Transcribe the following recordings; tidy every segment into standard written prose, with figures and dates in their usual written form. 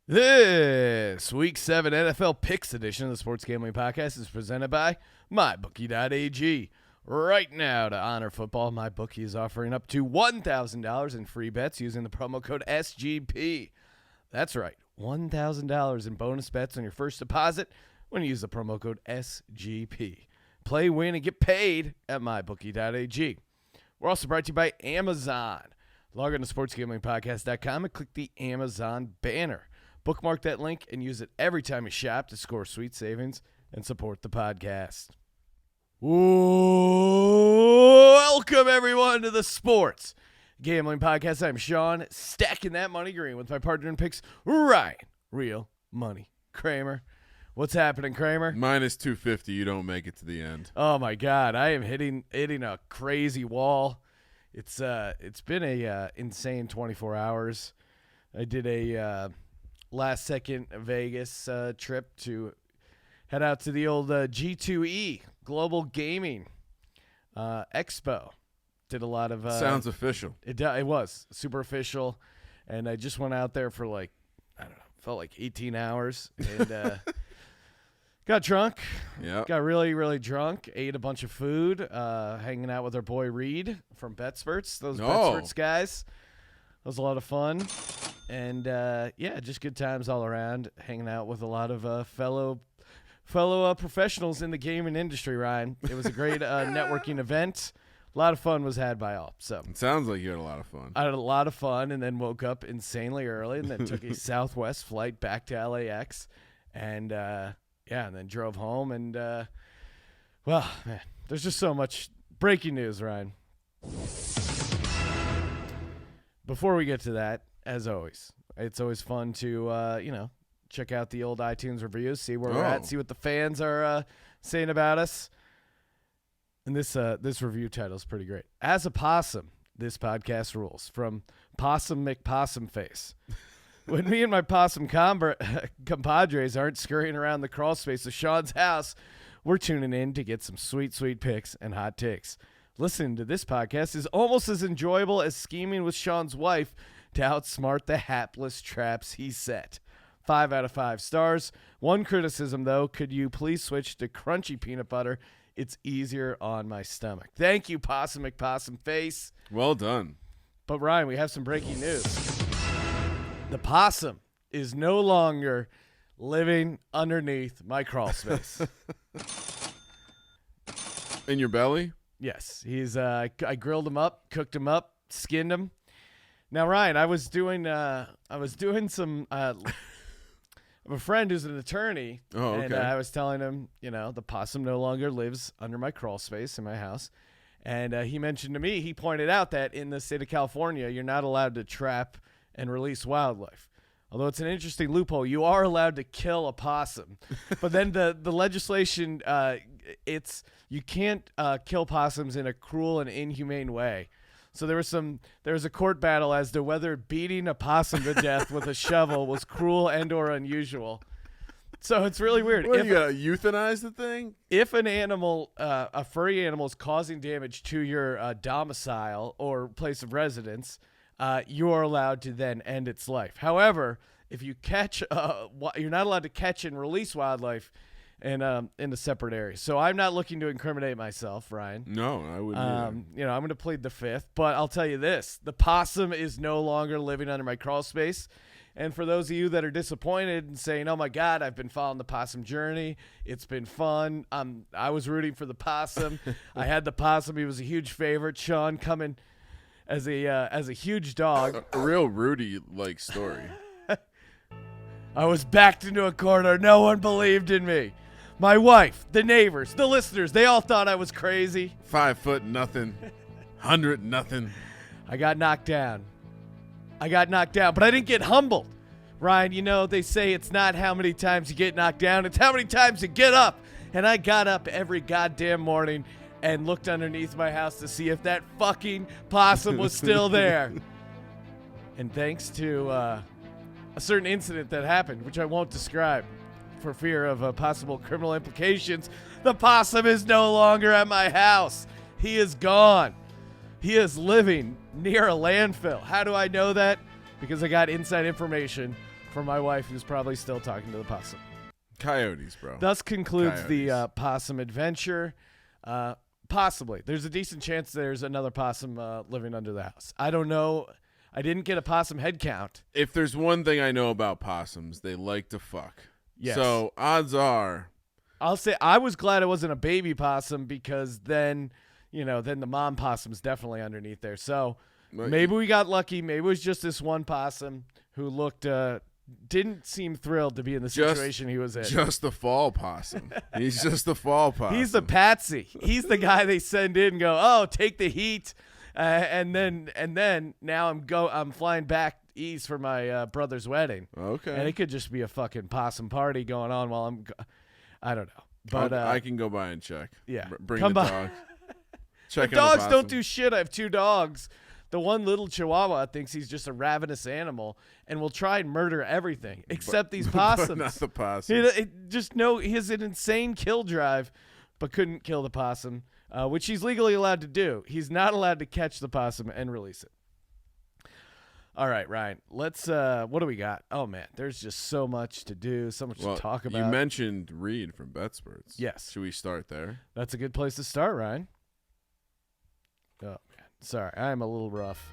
This Week 7 NFL Picks edition of the Sports Gambling Podcast is presented by MyBookie.ag. Right now, to honor football, MyBookie is offering up to $1,000 in free bets using the promo code SGP. That's right, $1,000 in bonus bets on your first deposit when you use the promo code SGP. Play, win, and get paid at MyBookie.ag. We're also brought to you by Amazon. Log on to SportsGamblingPodcast.com and click the Amazon banner. Bookmark that link and use it every time you shop to score sweet savings and support the podcast. Welcome, everyone, to the Sports Gambling Podcast. I'm Sean, stacking that money green with my partner in picks, Ryan, Real Money Kramer. What's happening, Kramer? Minus 250, you don't make it to the end. Oh, my God. I am hitting a crazy wall. It's been a insane 24 hours. I did a last-second Vegas trip to head out to the old G2E, Global Gaming Expo. Did a lot of sounds official. It was super official, and I just went out there for felt like 18 hours, and got drunk. Yeah, got really, really drunk. Ate a bunch of food. Hanging out with our boy Reed from BetSperts. Those BetSperts guys. It was a lot of fun, and just good times all around. Hanging out with a lot of fellow professionals in the gaming industry. Ryan, it was a great networking event. A lot of fun was had by all. So it sounds like you had a lot of fun. I had a lot of fun, and then woke up insanely early, and then took a Southwest flight back to LAX, and and then drove home. And man, there's just so much breaking news, Ryan. Before we get to that, as always, it's always fun to check out the old iTunes reviews, see where we're at, see what the fans are saying about us. And this review title is pretty great. As a possum, this podcast rules. From Possum McPossumface. When me and my possum compadres aren't scurrying around the crawl space of Sean's house, we're tuning in to get some sweet, sweet picks and hot takes. Listening to this podcast is almost as enjoyable as scheming with Sean's wife to outsmart the hapless traps he set. 5 out of 5 stars. One criticism, though, could you please switch to crunchy peanut butter? It's easier on my stomach. Thank you, Possum McPossumface. Well done. But, Ryan, we have some breaking news. The possum is no longer living underneath my crawl space. In your belly? Yes. He's I grilled him up, cooked him up, skinned him. Now, Ryan, I was doing some I have a friend who's an attorney. Oh, okay. And I was telling him, the possum no longer lives under my crawl space in my house. And he mentioned to me, he pointed out that in the state of California, you're not allowed to trap and release wildlife. Although it's an interesting loophole, you are allowed to kill a possum. But then the legislation, you can't kill possums in a cruel and inhumane way. So there was a court battle as to whether beating a possum to death with a shovel was cruel and or unusual. So it's really weird. What, you gotta euthanize the thing? If an animal, a furry animal, is causing damage to your domicile or place of residence, you are allowed to then end its life. However, if you catch, you're not allowed to catch and release wildlife in a separate area. So I'm not looking to incriminate myself, Ryan. No, I wouldn't. I'm going to plead the fifth, but I'll tell you this: the possum is no longer living under my crawl space. And for those of you that are disappointed and saying, "Oh my God, I've been following the possum journey. It's been fun. I was rooting for the possum. I had the possum. He was a huge favorite. Sean coming as a huge dog. A real Rudy-like story. I was backed into a corner. No one believed in me. My wife, the neighbors, the listeners, they all thought I was crazy. 5 foot nothing, 100 nothing. I got knocked down, but I didn't get humbled. Ryan, they say it's not how many times you get knocked down, it's how many times you get up. And I got up every goddamn morning and looked underneath my house to see if that fucking possum was still there. And thanks to a certain incident that happened, which I won't describe for fear of possible criminal implications, the possum is no longer at my house. He is gone. He is living near a landfill. How do I know that? Because I got inside information for my wife, who's probably still talking to the possum. Coyotes, bro. Thus concludes the Coyotes. possum adventure. Possibly. There's a decent chance there's another possum living under the house. I don't know. I didn't get a possum head count. If there's one thing I know about possums, they like to fuck. Yes. So odds are, I'll say I was glad it wasn't a baby possum because then the mom possum's definitely underneath there. So maybe we got lucky. Maybe it was just this one possum who looked didn't seem thrilled to be in the situation he was in. just the fall possum. He's just the fall possum. He's the patsy. He's the guy they send in and go, oh, take the heat, and then now I'm flying back east for my brother's wedding. Okay. And it could just be a fucking possum party going on while I don't know, but I can go by and check. Yeah, Bring come the by. dog. The Check on dogs the don't possum. do shit. I have 2 dogs. The one little Chihuahua thinks he's just a ravenous animal and will try and murder everything except these possums. But not the possum. He has an insane kill drive, but couldn't kill the possum, which he's legally allowed to do. He's not allowed to catch the possum and release it. All right, Ryan, let's what do we got? Oh, man, there's just so much to do, so much to talk about. You mentioned Reed from BetSperts. Yes. Should we start there? That's a good place to start, Ryan. Oh, man. Sorry, I'm a little rough.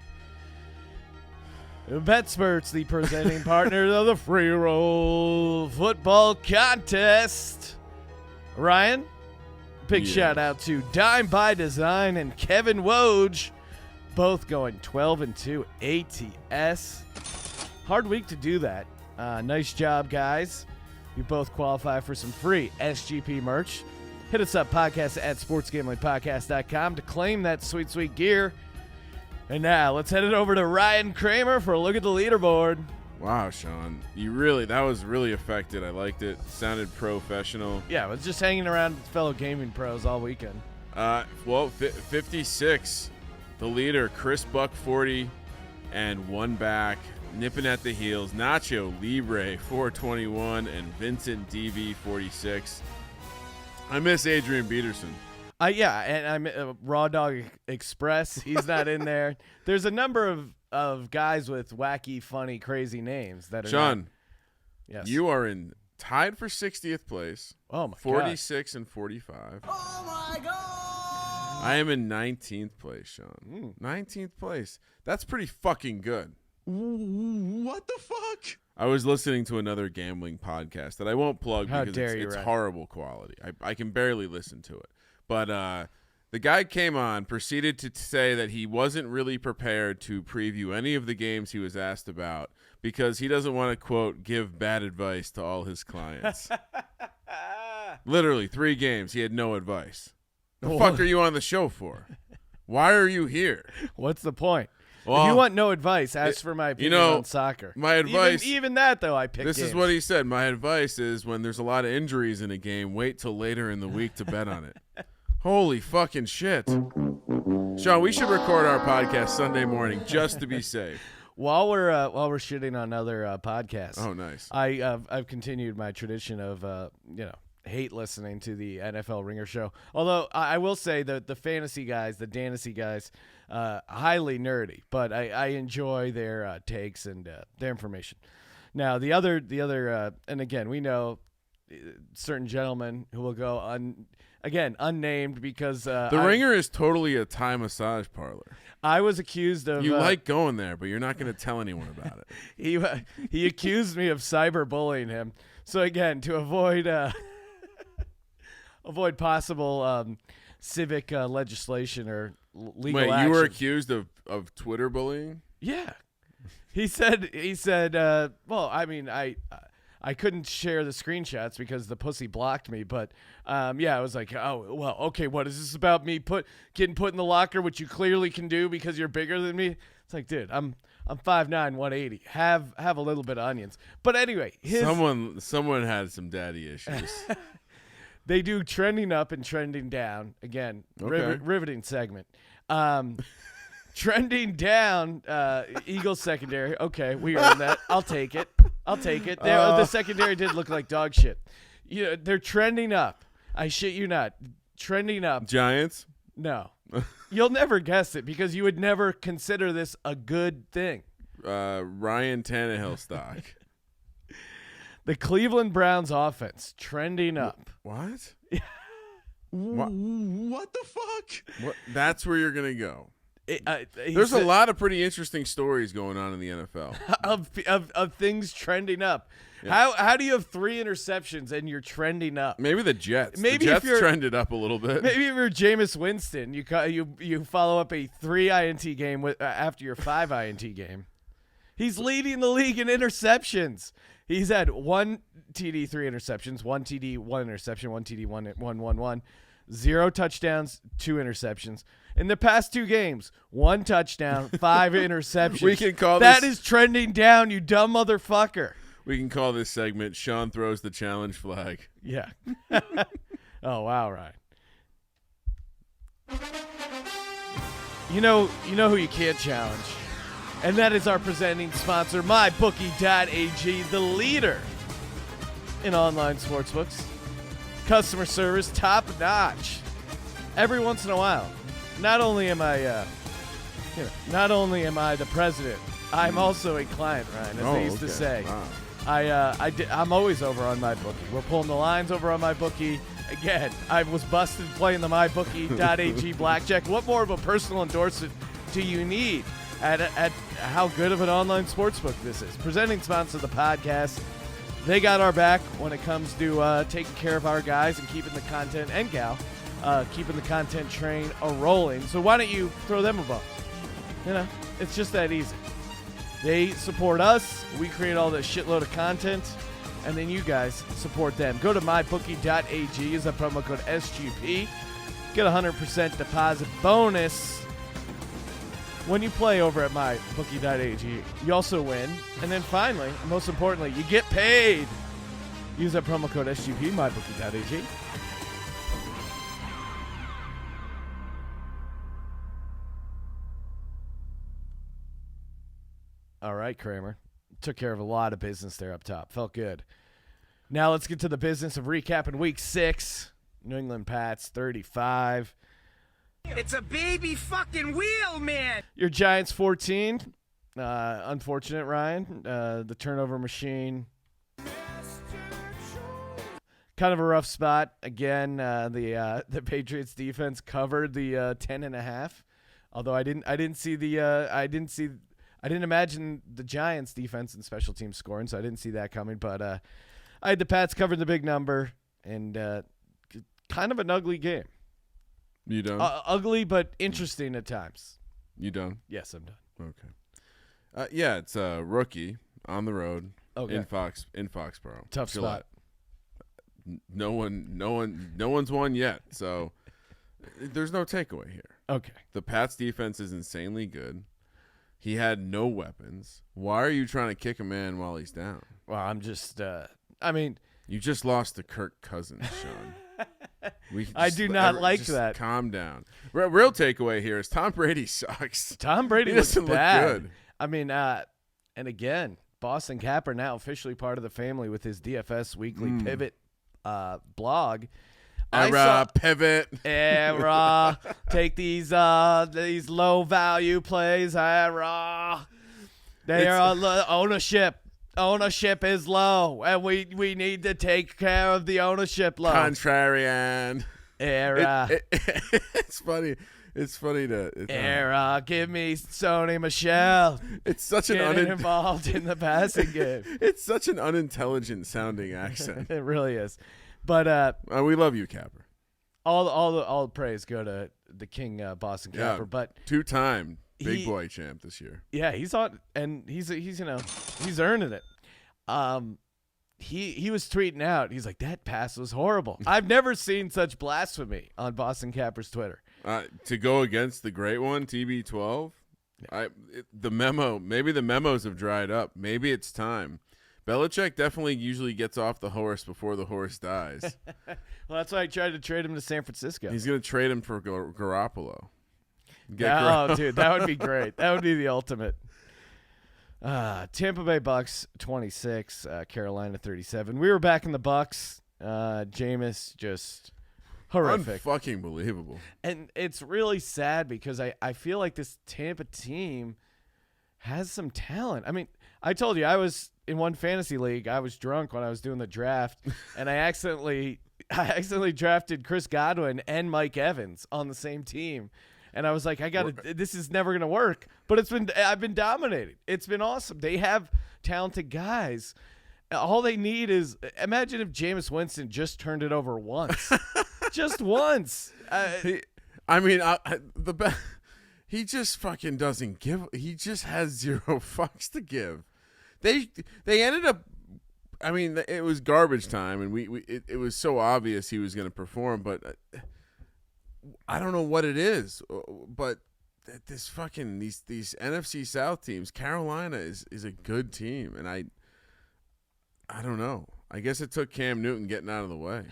BetSperts, the presenting partner of the Free Roll Football Contest. Ryan, big shout out to Dime by Design and Kevin Woj, both going 12-2 ATS. Hard week to do that. Nice job, guys. You both qualify for some free SGP merch. Hit us up, podcast at sportsgamblingpodcast.com to claim that sweet, sweet gear. And now let's head it over to Ryan Kramer for a look at the leaderboard. Wow, Sean. That was really affected. I liked it. Sounded professional. Yeah, I was just hanging around with fellow gaming pros all weekend. 56. The leader, Chris Buck 40, and one back, nipping at the heels, Nacho Libre 421, and Vincent DV 46. I miss Adrian Peterson. And I'm Raw Dog Express. He's not in there. There's a number of guys with wacky, funny, crazy names that are Sean, yes. you are tied for 60th place. Oh, my 46 and 45. Oh my God! I am in 19th place, Sean. 19th place. That's pretty fucking good. What the fuck? I was listening to another gambling podcast that I won't plug How because dare you, it's Ryan. horrible quality. I can barely listen to it. But the guy came on, proceeded to say that he wasn't really prepared to preview any of the games he was asked about because he doesn't want to, quote, give bad advice to all his clients. Literally 3 games, he had no advice. The fuck are you on the show for? Why are you here? What's the point? Well, if you want no advice, ask for my opinion on soccer. My advice. Even that, though, I pick This games. is what he said. My advice is when there's a lot of injuries in a game, wait till later in the week to bet on it. Holy fucking shit. Sean, we should record our podcast Sunday morning just to be safe. While we're shitting on other podcasts. Oh, nice. I've continued my tradition of hate listening to the NFL Ringer Show. Although I will say that the fantasy guys, the Dantasy guys, highly nerdy, but I enjoy their takes and their information. Now the other and again, we know certain gentlemen who will go unnamed because The Ringer is totally a Thai massage parlor. I was accused of You like going there, but you're not going to tell anyone about it. he accused me of cyberbullying him. So again, to avoid possible civic legislation or legal Wait, action. you were accused of Twitter bullying? Yeah. He said well, I mean, I couldn't share the screenshots because the pussy blocked me, but I was like, oh, well, okay, what is this about me getting put in the locker, which you clearly can do because you're bigger than me? It's like, dude, I'm 5'9", 180. Have a little bit of onions. But anyway, someone had some daddy issues. they do trending up and trending down. Again, Okay. riveting segment. Trending down, Eagles secondary. Okay, we earned that. I'll take it. The secondary did look like dog shit. They're trending up. I shit you not. Trending up. Giants? No. You'll never guess it because you would never consider this a good thing. Ryan Tannehill stock. The Cleveland Browns offense trending up. What? What the fuck? What? That's where you're gonna go. He There's a said- lot of pretty interesting stories going on in the NFL. of things trending up. How do you have 3 interceptions and you're trending up? Maybe the Jets. Maybe the if Jets you're- trended up a little bit. Maybe if you're Jameis Winston, you follow up a 3 INT game with after your 5 INT game. He's leading the league in interceptions. He's had 1 TD, 3 interceptions, 1 TD, 1 interception, 1 TD, 1, 0 touchdowns, 2 interceptions. In the past 2 games, 1 touchdown, 5 interceptions. We can call that this- is trending down, you dumb motherfucker. We can call this segment "Sean throws the challenge flag." Yeah. Oh wow, Ryan. You know who you can't challenge, and that is our presenting sponsor, MyBookie.ag, the leader in online sportsbooks. Customer service top notch. Every once in a while, not only am I the president, I'm also a client, Ryan, as they used to say. Wow. I'm always over on MyBookie. We're pulling the lines over on MyBookie. Again, I was busted playing the MyBookie.ag blackjack. What more of a personal endorsement do you need at how good of an online sportsbook this is? Presenting sponsor of the podcast. They got our back when it comes to taking care of our guys and keeping the content and gal, keeping the content train a-rolling. So why don't you throw them a bone? It's just that easy. They support us. We create all this shitload of content. And then you guys support them. Go to mybookie.ag. Use that promo code SGP. Get a 100% deposit bonus when you play over at mybookie.ag. You also win. And then finally, most importantly, you get paid. Use that promo code SGP, mybookie.ag. All right, Kramer. Took care of a lot of business there up top. Felt good. Now let's get to the business of recapping Week 6. New England Pats 35. It's a baby fucking wheel, man. Your Giants 14. Unfortunate, Ryan. The turnover machine. Kind of a rough spot. Again, the Patriots defense covered the 10.5. Although I didn't imagine the Giants defense and special teams scoring, so I didn't see that coming. But I had the Pats covering the big number, and kind of an ugly game. You done? Ugly, but interesting at times. You done? Yes, I'm done. Okay. Yeah, it's a rookie on the road Okay. in Foxborough. Tough Gillette. spot. No one's won yet, so there's no takeaway here. Okay. The Pats defense is insanely good. He had no weapons. Why are you trying to kick a man while he's down? Well, I'm just, You just lost to Kirk Cousins, Sean. I do not like that. Calm down. Real takeaway here is Tom Brady sucks. Tom Brady He looks doesn't look bad. good. I mean, and again, Boston Capper now officially part of the family with his DFS Weekly Pivot blog. Pivot. Era, take these low value plays. Era, they are ownership. Ownership is low, and we need to take care of the ownership low. Contrarian. Era, It's funny. It's funny to. era, give me Sony Michelle. It's such an Getting involved in the passing game. It's such an unintelligent sounding accent. It really is. But We love you, Capper. all the praise go to the King Boston Capper. Yeah, But 2-time big he- boy champ this year. yeah, he's on, and he's earning it. He was tweeting out. He's like, that pass was horrible. I've never seen such blasphemy on Boston Capper's Twitter. To go against the great one, TB12. The memo. Maybe the memos have dried up. Maybe it's time. Belichick definitely usually gets off the horse before the horse dies. Well, that's why I tried to trade him to San Francisco. He's gonna trade him for Garoppolo. Oh, dude, that would be great. That would be the ultimate. Tampa Bay Bucks 26, Carolina 37. We were back in the Bucks. Jameis just horrific. Unfucking believable. And it's really sad because I feel like this Tampa team has some talent. I mean, I told you I was in one fantasy league. I was drunk when I was doing the draft, and I accidentally drafted Chris Godwin and Mike Evans on the same team. And I was like, this is never going to work. But I've been dominating. It's been awesome. They have talented guys. All they need is, imagine if Jameis Winston just turned it over once. Just once. He just fucking doesn't give. He just has zero fucks to give. They ended up. I mean, it was garbage time, and it was so obvious he was going to perform, but I don't know what it is. But this fucking these NFC South teams, Carolina is a good team, and I don't know. I guess it took Cam Newton getting out of the way.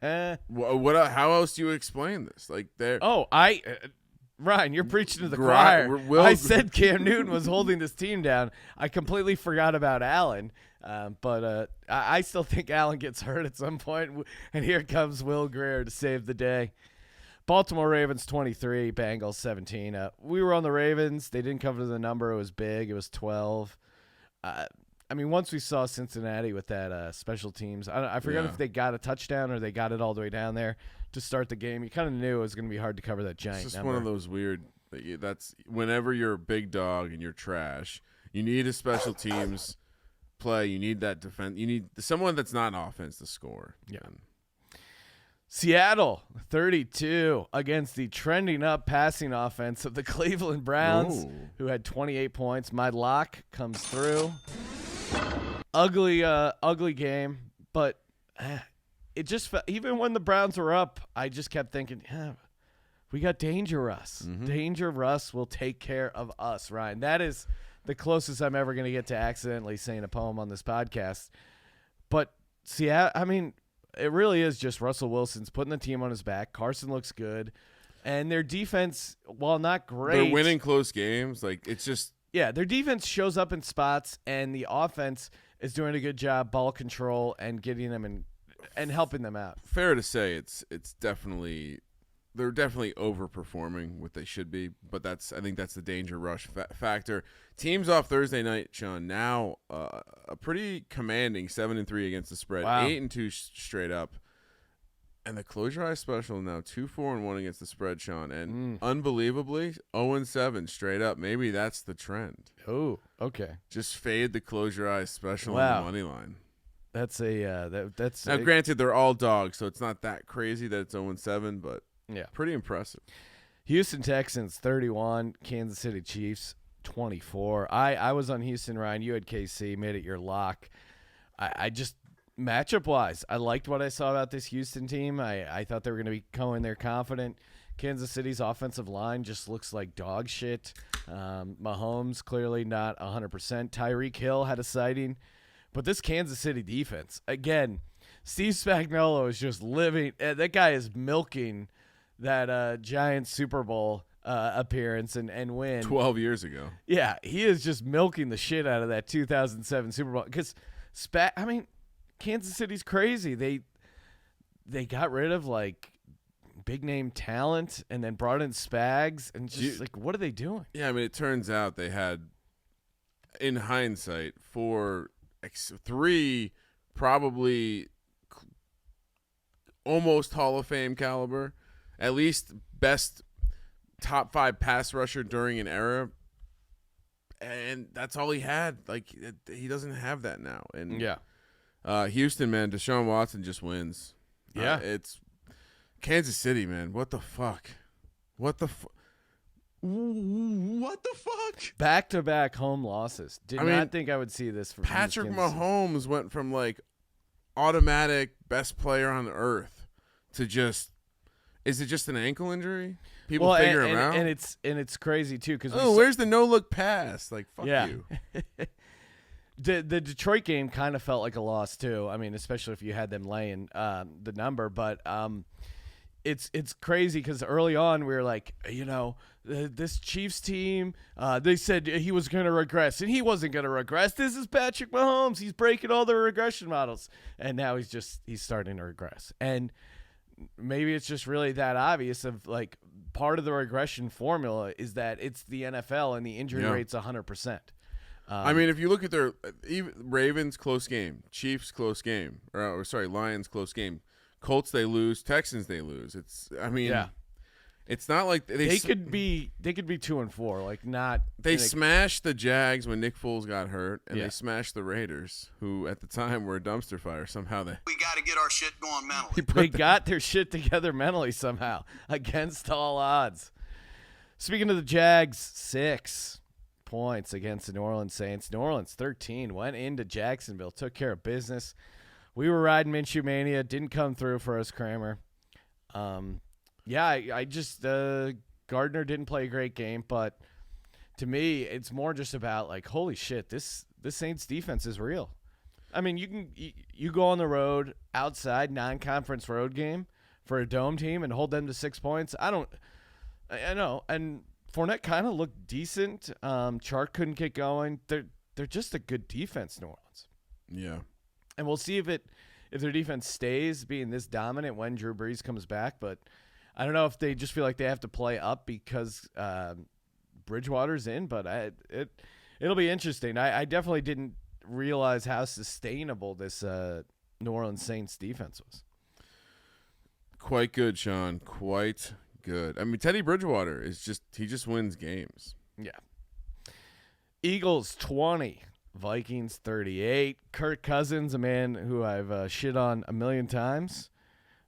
How else do you explain this? Like Ryan, you're preaching to the choir. I said Cam Newton was holding this team down. I completely forgot about Allen, but I still think Allen gets hurt at some point, and here comes Will Grier to save the day. Baltimore Ravens 23, Bengals 17. We were on the Ravens. They didn't cover the number. It was big. It was 12. Once we saw Cincinnati with that special teams, I forgot if they got a touchdown or they got it all the way down there to start the game. You kind of knew it was going to be hard to cover that giant It's just number. one of those weird – that's whenever you're a big dog and you're trash, you need a special teams play. You need that defense. You need someone that's not offense to score. Yeah. Seattle 32 against the trending up passing offense of the Cleveland Browns, who had 28 points. My lock comes through. Ugly game, but it just even when the Browns were up, I just kept thinking, we got Danger Russ. Mm-hmm. Danger Russ will take care of us, Ryan. That is the closest I'm ever going to get to accidentally saying a poem on this podcast. But Seattle, it really is just Russell Wilson's putting the team on his back. Carson looks good, and their defense, while not great, they're winning close games. Like it's just. Yeah, their defense shows up in spots, and the offense is doing a good job ball control and getting them and helping them out. Fair to say, it's definitely they're definitely overperforming what they should be, but I think that's the danger rush factor. Teams off Thursday night, Sean. Now a pretty commanding 7-3 against the spread, wow. 8-2 straight up. And the close your eyes special now 2-4-1 against the spread, Sean, and unbelievably 0-7 straight up. Maybe that's the trend. Oh, okay. Just fade the close your eyes special Wow. on the money line. That's that's Now, granted, they're all dogs, so it's not that crazy that it's 0-7, but yeah, pretty impressive. Houston Texans 31, Kansas City Chiefs 24. I was on Houston, Ryan. You had KC, made it your lock. I just. Matchup-wise, I liked what I saw about this Houston team. I thought they were going to be going there confident. Kansas City's offensive line just looks like dog shit. Mahomes clearly not 100%. Tyreek Hill had a sighting. But this Kansas City defense, again, Steve Spagnuolo is just living. That guy is milking that Giants Super Bowl appearance and win. 12 years ago. Yeah, he is just milking the shit out of that 2007 Super Bowl. Because, Kansas City's crazy. They got rid of big name talent and then brought in Spags and just what are they doing? Yeah, it turns out they had, in hindsight, 3 probably almost Hall of Fame caliber, at least best top 5 pass rusher during an era, and that's all he had. He doesn't have that now. And yeah. Houston, man, Deshaun Watson just wins. Yeah. It's Kansas City, man. What the fuck? What the fuck? Back-to-back home losses. Did not think I would see this from Patrick Kansas City. Mahomes went from automatic best player on earth to just is it just an ankle injury? People figure him out. And it's crazy too because where's the no look pass? Fuck you. The Detroit game kind of felt like a loss too. Especially if you had them laying the number, but it's crazy because early on we were like, this Chiefs team, they said he was going to regress, and he wasn't going to regress. This is Patrick Mahomes. He's breaking all the regression models, and now he's starting to regress. And maybe it's just really that obvious of part of the regression formula is that it's the NFL and the injury rate's 100%. I mean, if you look at their even Ravens close game, Chiefs close game, or sorry, Lions close game, Colts they lose, Texans they lose. It's not like they could be 2-4, like not. They smashed the Jags when Nick Foles got hurt, and Yeah. they smashed the Raiders, who at the time were a dumpster fire. Somehow We got to get our shit going mentally. They got their shit together mentally somehow against all odds. Speaking of the Jags, 6 points against the New Orleans Saints. New Orleans 13 went into Jacksonville, took care of business. We were riding Minshew Mania, didn't come through for us, Kramer. I just Gardner didn't play a great game, but to me, it's more just about like, holy shit, this Saints defense is real. I mean, you go on the road outside non-conference road game for a dome team and hold them to 6 points. I know, and Fournette kind of looked decent. Chark couldn't get going. They're just a good defense, New Orleans. yeah. And we'll see if their defense stays being this dominant when Drew Brees comes back. But I don't know if they just feel like they have to play up because Bridgewater's in. But it'll be interesting. I definitely didn't realize how sustainable this New Orleans Saints defense was. Quite good, Sean. Quite good. I mean, Teddy Bridgewater he just wins games. Yeah. Eagles 20, Vikings 38. Kirk Cousins, a man who I've shit on a million times.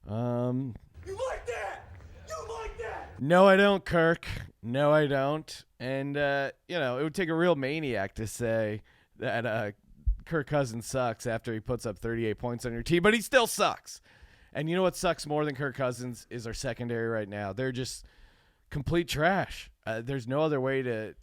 You like that? You like that? No, I don't, Kirk. No, I don't. And, it would take a real maniac to say that Kirk Cousins sucks after he puts up 38 points on your team, but he still sucks. And you know what sucks more than Kirk Cousins is our secondary right now. They're just complete trash. There's no other way to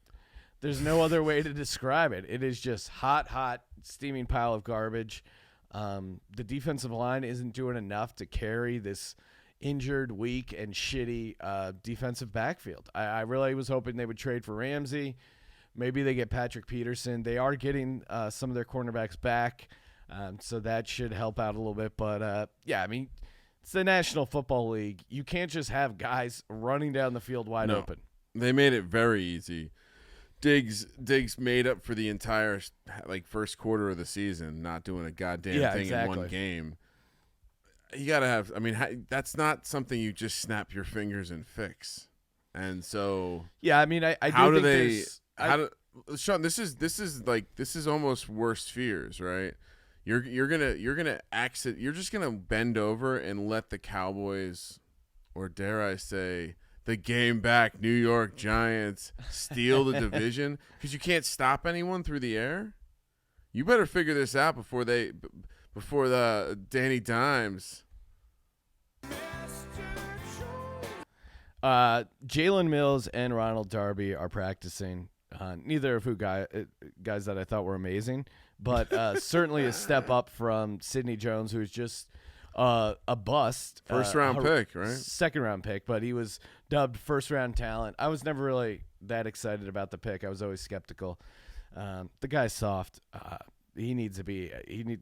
describe it. It is just hot, steaming pile of garbage. The defensive line isn't doing enough to carry this injured, weak, and shitty defensive backfield. I really was hoping they would trade for Ramsey. Maybe they get Patrick Peterson. They are getting some of their cornerbacks back, so that should help out a little bit. But, I mean, it's the National Football League. You can't just have guys running down the field wide open. They made it very easy. Diggs made up for the entire first quarter of the season, not doing a goddamn thing in one game. You gotta have. I mean, that's not something you just snap your fingers and fix. And so, yeah, I mean, I how do do think they? Sean, this is almost worst fears, right? You're gonna exit. You're just gonna bend over and let the Cowboys, or dare I say, the game back New York Giants steal the division because you can't stop anyone through the air. You better figure this out before the Danny Dimes. Jalen Mills and Ronald Darby are practicing. Neither of guys that I thought were amazing, but certainly a step up from Sidney Jones, who's just a bust. First round pick, right? Second round pick, but he was dubbed first round talent. I was never really that excited about the pick. I was always skeptical. The guy's soft. He needs to be.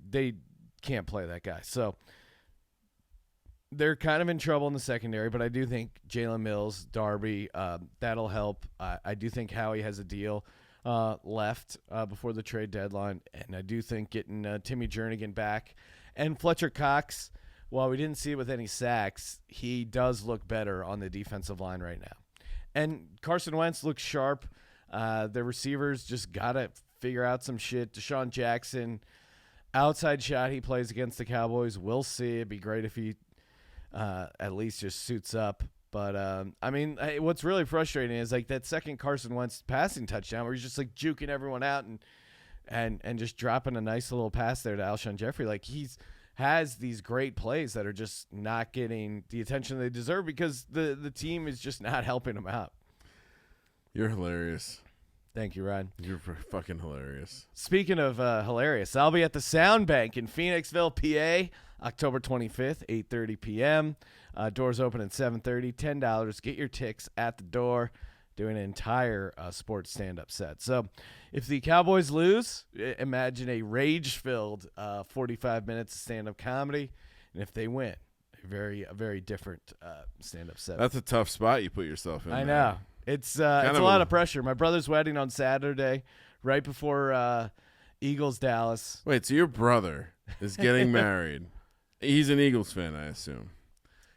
They can't play that guy. So they're kind of in trouble in the secondary, but I do think Jalen Mills, Darby, that'll help. I do think Howie has a deal left before the trade deadline, and I do think getting Timmy Jernigan back and Fletcher Cox, while we didn't see it with any sacks, he does look better on the defensive line right now. And Carson Wentz looks sharp. The receivers just got to figure out some shit. Deshaun Jackson, outside shot he plays against the Cowboys. We'll see. It'd be great if he at least just suits up. But, I mean, what's really frustrating is like that second Carson Wentz passing touchdown where he's just like juking everyone out and just dropping a nice little pass there to Alshon Jeffrey. Like has these great plays that are just not getting the attention they deserve because the team is just not helping them out. You're hilarious. Thank you, Ryan. You're fucking hilarious. Speaking of hilarious, I'll be at the Sound Bank in Phoenixville, PA, October 25th, 8:30 p.m. Doors open at 7:30, $10. Get your ticks at the door. Doing an entire sports stand-up set. So if the Cowboys lose, imagine a rage-filled 45 minutes of stand-up comedy. And if they win, a very different stand-up set. That's a tough spot you put yourself in. I know. It's a lot of pressure. My brother's wedding on Saturday. right before Eagles Dallas. Wait, so your brother is getting married. He's an Eagles fan, I assume.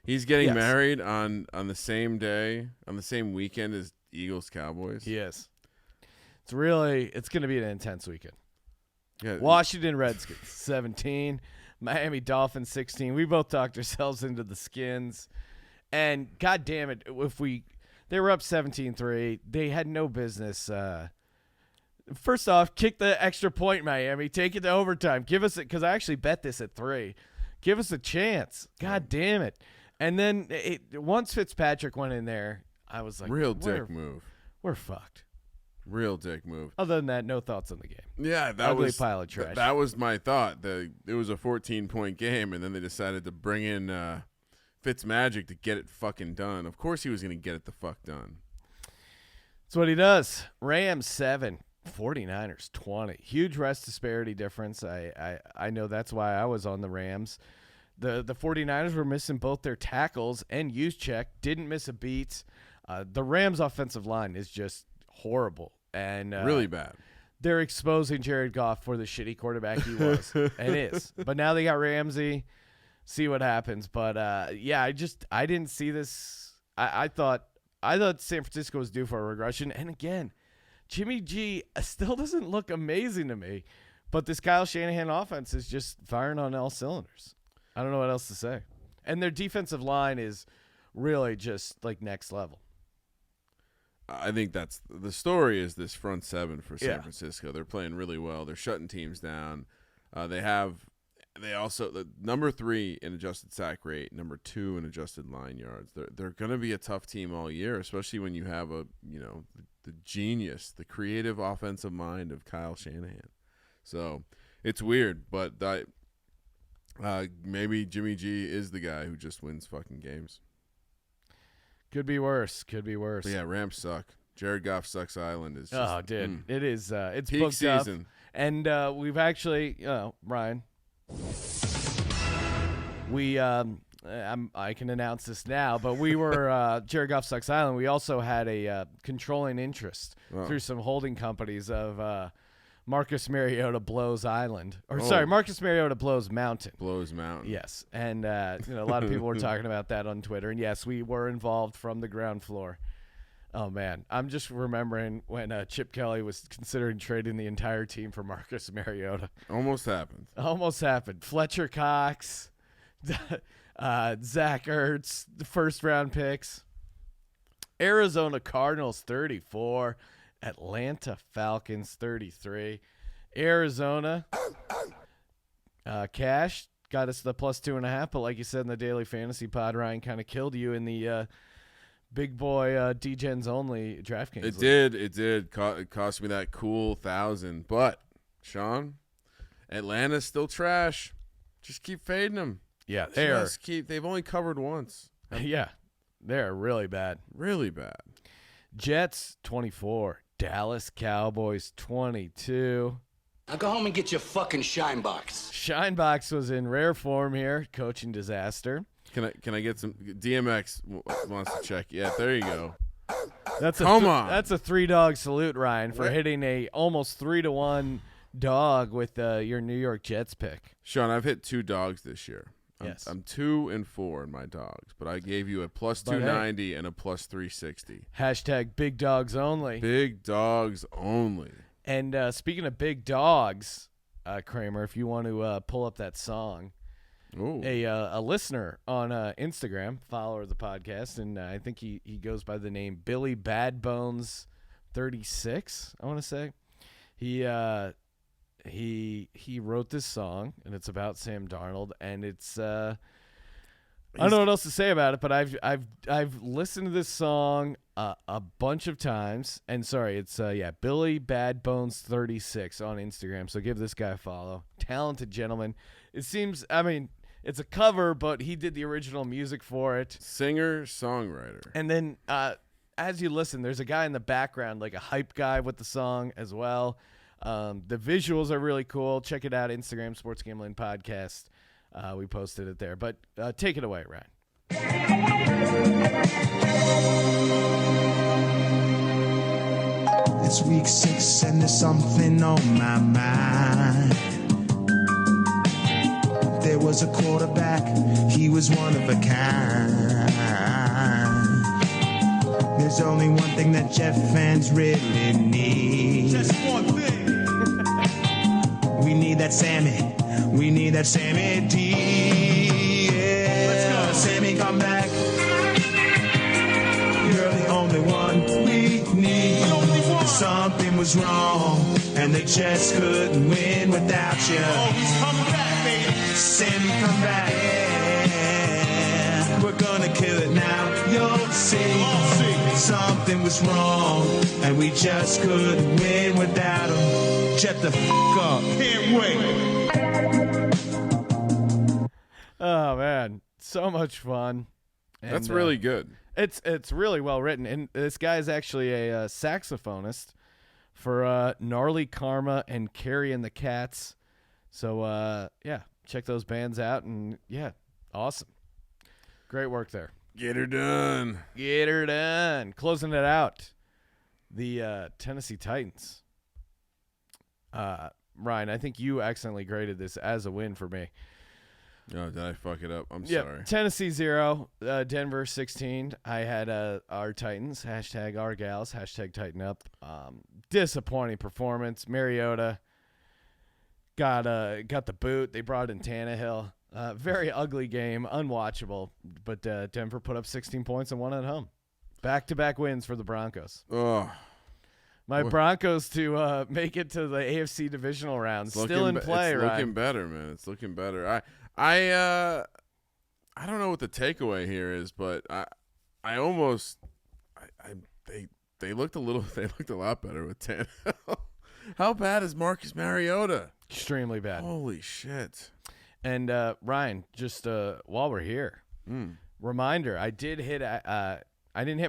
He's getting Yes. married on the same day, on the same weekend as Eagles Cowboys. He is. It's going to be an intense weekend. Yeah. Washington Redskins 17, Miami Dolphins 16. We both talked ourselves into the skins. And God damn it, they were up 17-3. They had no business. First off, kick the extra point, Miami. Take it to overtime. Give us it, because I actually bet this at 3. Give us a chance. God damn it. And then once Fitzpatrick went in there, I was like, Real dick move. We're fucked. Real dick move. Other than that, no thoughts on the game. Yeah, that Ugly was pile of trash. That was my thought. It was a 14-point game, and then they decided to bring in Fitzmagic to get it fucking done. Of course, he was going to get it the fuck done. That's what he does. Rams 7, 49ers 20. Huge rest disparity difference. I know that's why I was on the Rams. The 49ers were missing both their tackles and Juszczyk. Didn't miss a beat. The Rams' offensive line is just horrible. And Really bad. They're exposing Jared Goff for the shitty quarterback he was and is. But now they got Ramsey. See what happens. But, yeah, I didn't see this. I thought San Francisco was due for a regression. And, again, Jimmy G still doesn't look amazing to me. But this Kyle Shanahan offense is just firing on all cylinders. I don't know what else to say. And their defensive line is really just, like, next level. I think that's the story is this front seven for San Yeah. Francisco. They're playing really well. They're shutting teams down. They also the number 3 in adjusted sack rate, number 2 in adjusted line yards. They're going to be a tough team all year, especially when you have the genius, the creative offensive mind of Kyle Shanahan. So it's weird, but maybe Jimmy G is the guy who just wins fucking games. Could be worse. Could be worse. But yeah, Rams suck. Jared Goff sucks island is just, Oh, dude. It is. It's peak booked season. up. And we've actually, Ryan, I can announce this now, but we were, Jared Goff sucks island. We also had a controlling interest through some holding companies of Marcus Mariota blows island. Marcus Mariota blows mountain. Blows mountain. Yes, and a lot of people were talking about that on Twitter, and yes, we were involved from the ground floor. Oh man, I'm just remembering when Chip Kelly was considering trading the entire team for Marcus Mariota. Almost happened. Almost happened. Fletcher Cox, Zach Ertz, the first-round picks. Arizona Cardinals 34. Atlanta Falcons 33. Arizona cash got us the plus 2.5, but like you said in the daily fantasy pod, Ryan kind of killed you in the big boy D-Gens only DraftKings. It did. It cost me that cool 1,000. But Sean, Atlanta's still trash. Just keep fading them. Yeah, They've only covered once. yeah, they're really bad. Really bad. Jets 24. Dallas Cowboys 22. Now go home and get your fucking shine box. Shinebox was in rare form here. Coaching disaster. Can I get some DMX wants to check? Yeah, there you go. That's Come on. That's a 3-dog salute, Ryan, for hitting a almost 3-1 dog with your New York Jets pick. Sean, I've hit 2 dogs this year. Yes. I'm 2-4 in my dogs, but I gave you a plus 290 and a plus 360. Hashtag big dogs only. Big dogs only. And speaking of big dogs, Kramer, if you want to pull up that song, Ooh. a listener on Instagram, follower of the podcast, and I think he goes by the name Billy Badbones 36, I want to say. He wrote this song, and it's about Sam Darnold, and it's I don't know what else to say about it, but I've listened to this song a bunch of times, and sorry, it's Billy Badbones 36 on Instagram. So give this guy a follow. Talented gentleman. It seems, I mean, it's a cover, but he did the original music for it. Singer songwriter. And then as you listen, there's a guy in the background, like a hype guy with the song as well. The visuals are really cool. Check it out, Instagram, Sports Gambling Podcast. We posted it there. But take it away, Ryan. It's week 6 and there's something on my mind. There was a quarterback, he was one of a kind. There's only one thing that Jet fans really need. Just one thing. We need that Sammy. We need that Sammy D. Yeah. Let's go. Sammy, come back. You're the only one we need. Something was wrong, and they just couldn't win without you. Oh, he's coming back, baby. Sammy, come back. Yeah. We're gonna kill it now. You'll see. Something was wrong, and we just couldn't win without him. Jet the up. Can't wait. Oh man, so much fun. And, That's really good. It's really well written, and this guy is actually a saxophonist for Gnarly Karma and Carrie and the Cats. So yeah, check those bands out, and yeah, awesome, great work there. Get her done. Get her done. Closing it out, the Tennessee Titans. Ryan, I think you accidentally graded this as a win for me. Oh, did I fuck it up? I'm Yep. sorry. Tennessee 0, Denver 16. I had our Titans, hashtag our gals, hashtag Tighten Up. Disappointing performance. Mariota got the boot. They brought in Tannehill. Very ugly game, unwatchable. But Denver put up 16 points and won at home. Back-to-back wins for the Broncos. Oh, My Broncos to make it to the AFC divisional round. Still in play, it's right? looking better, man. It's looking better. I don't know what the takeaway here is, but they looked a lot better with Tannehill. How bad is Marcus Mariota? Extremely bad. Holy shit. And Ryan, just while we're here, reminder: I didn't hit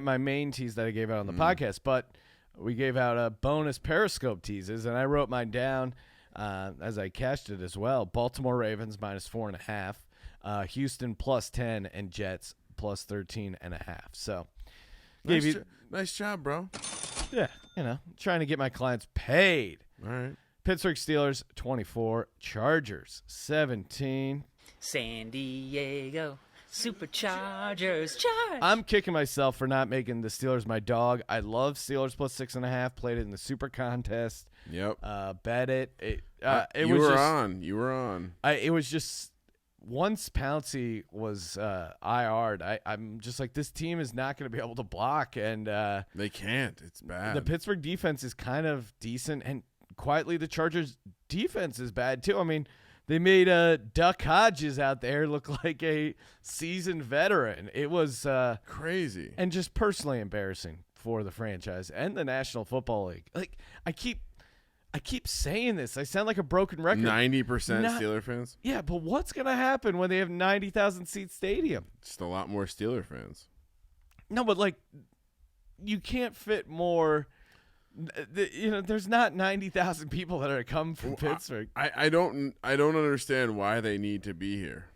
my main tease that I gave out on the podcast, but we gave out bonus Periscope teases, and I wrote mine down as I cashed it as well. Baltimore Ravens -4.5, Houston +10, and Jets +13.5. So, Nice job, bro. yeah, trying to get my clients paid. All right. Pittsburgh Steelers 24, Chargers 17. San Diego Superchargers. Charge. I'm kicking myself for not making the Steelers my dog. I love Steelers +6.5. Played it in the Super Contest. Yep. Bet it. You were on. It was just once Pouncey was IR'd. I'm just like, this team is not going to be able to block, and They can't. It's bad. the Pittsburgh defense is kind of decent, and quietly the Chargers defense is bad too. I mean, they made Duck Hodges out there look like a seasoned veteran. It was crazy and just personally embarrassing for the franchise and the National Football League. Like, I keep saying this. I sound like a broken record. 90% Steeler fans. Yeah, but what's gonna happen when they have 90,000 seat stadium? Just a lot more Steeler fans. No, but like, you can't fit more. There's not 90,000 people that are come from Pittsburgh. I don't understand why they need to be here.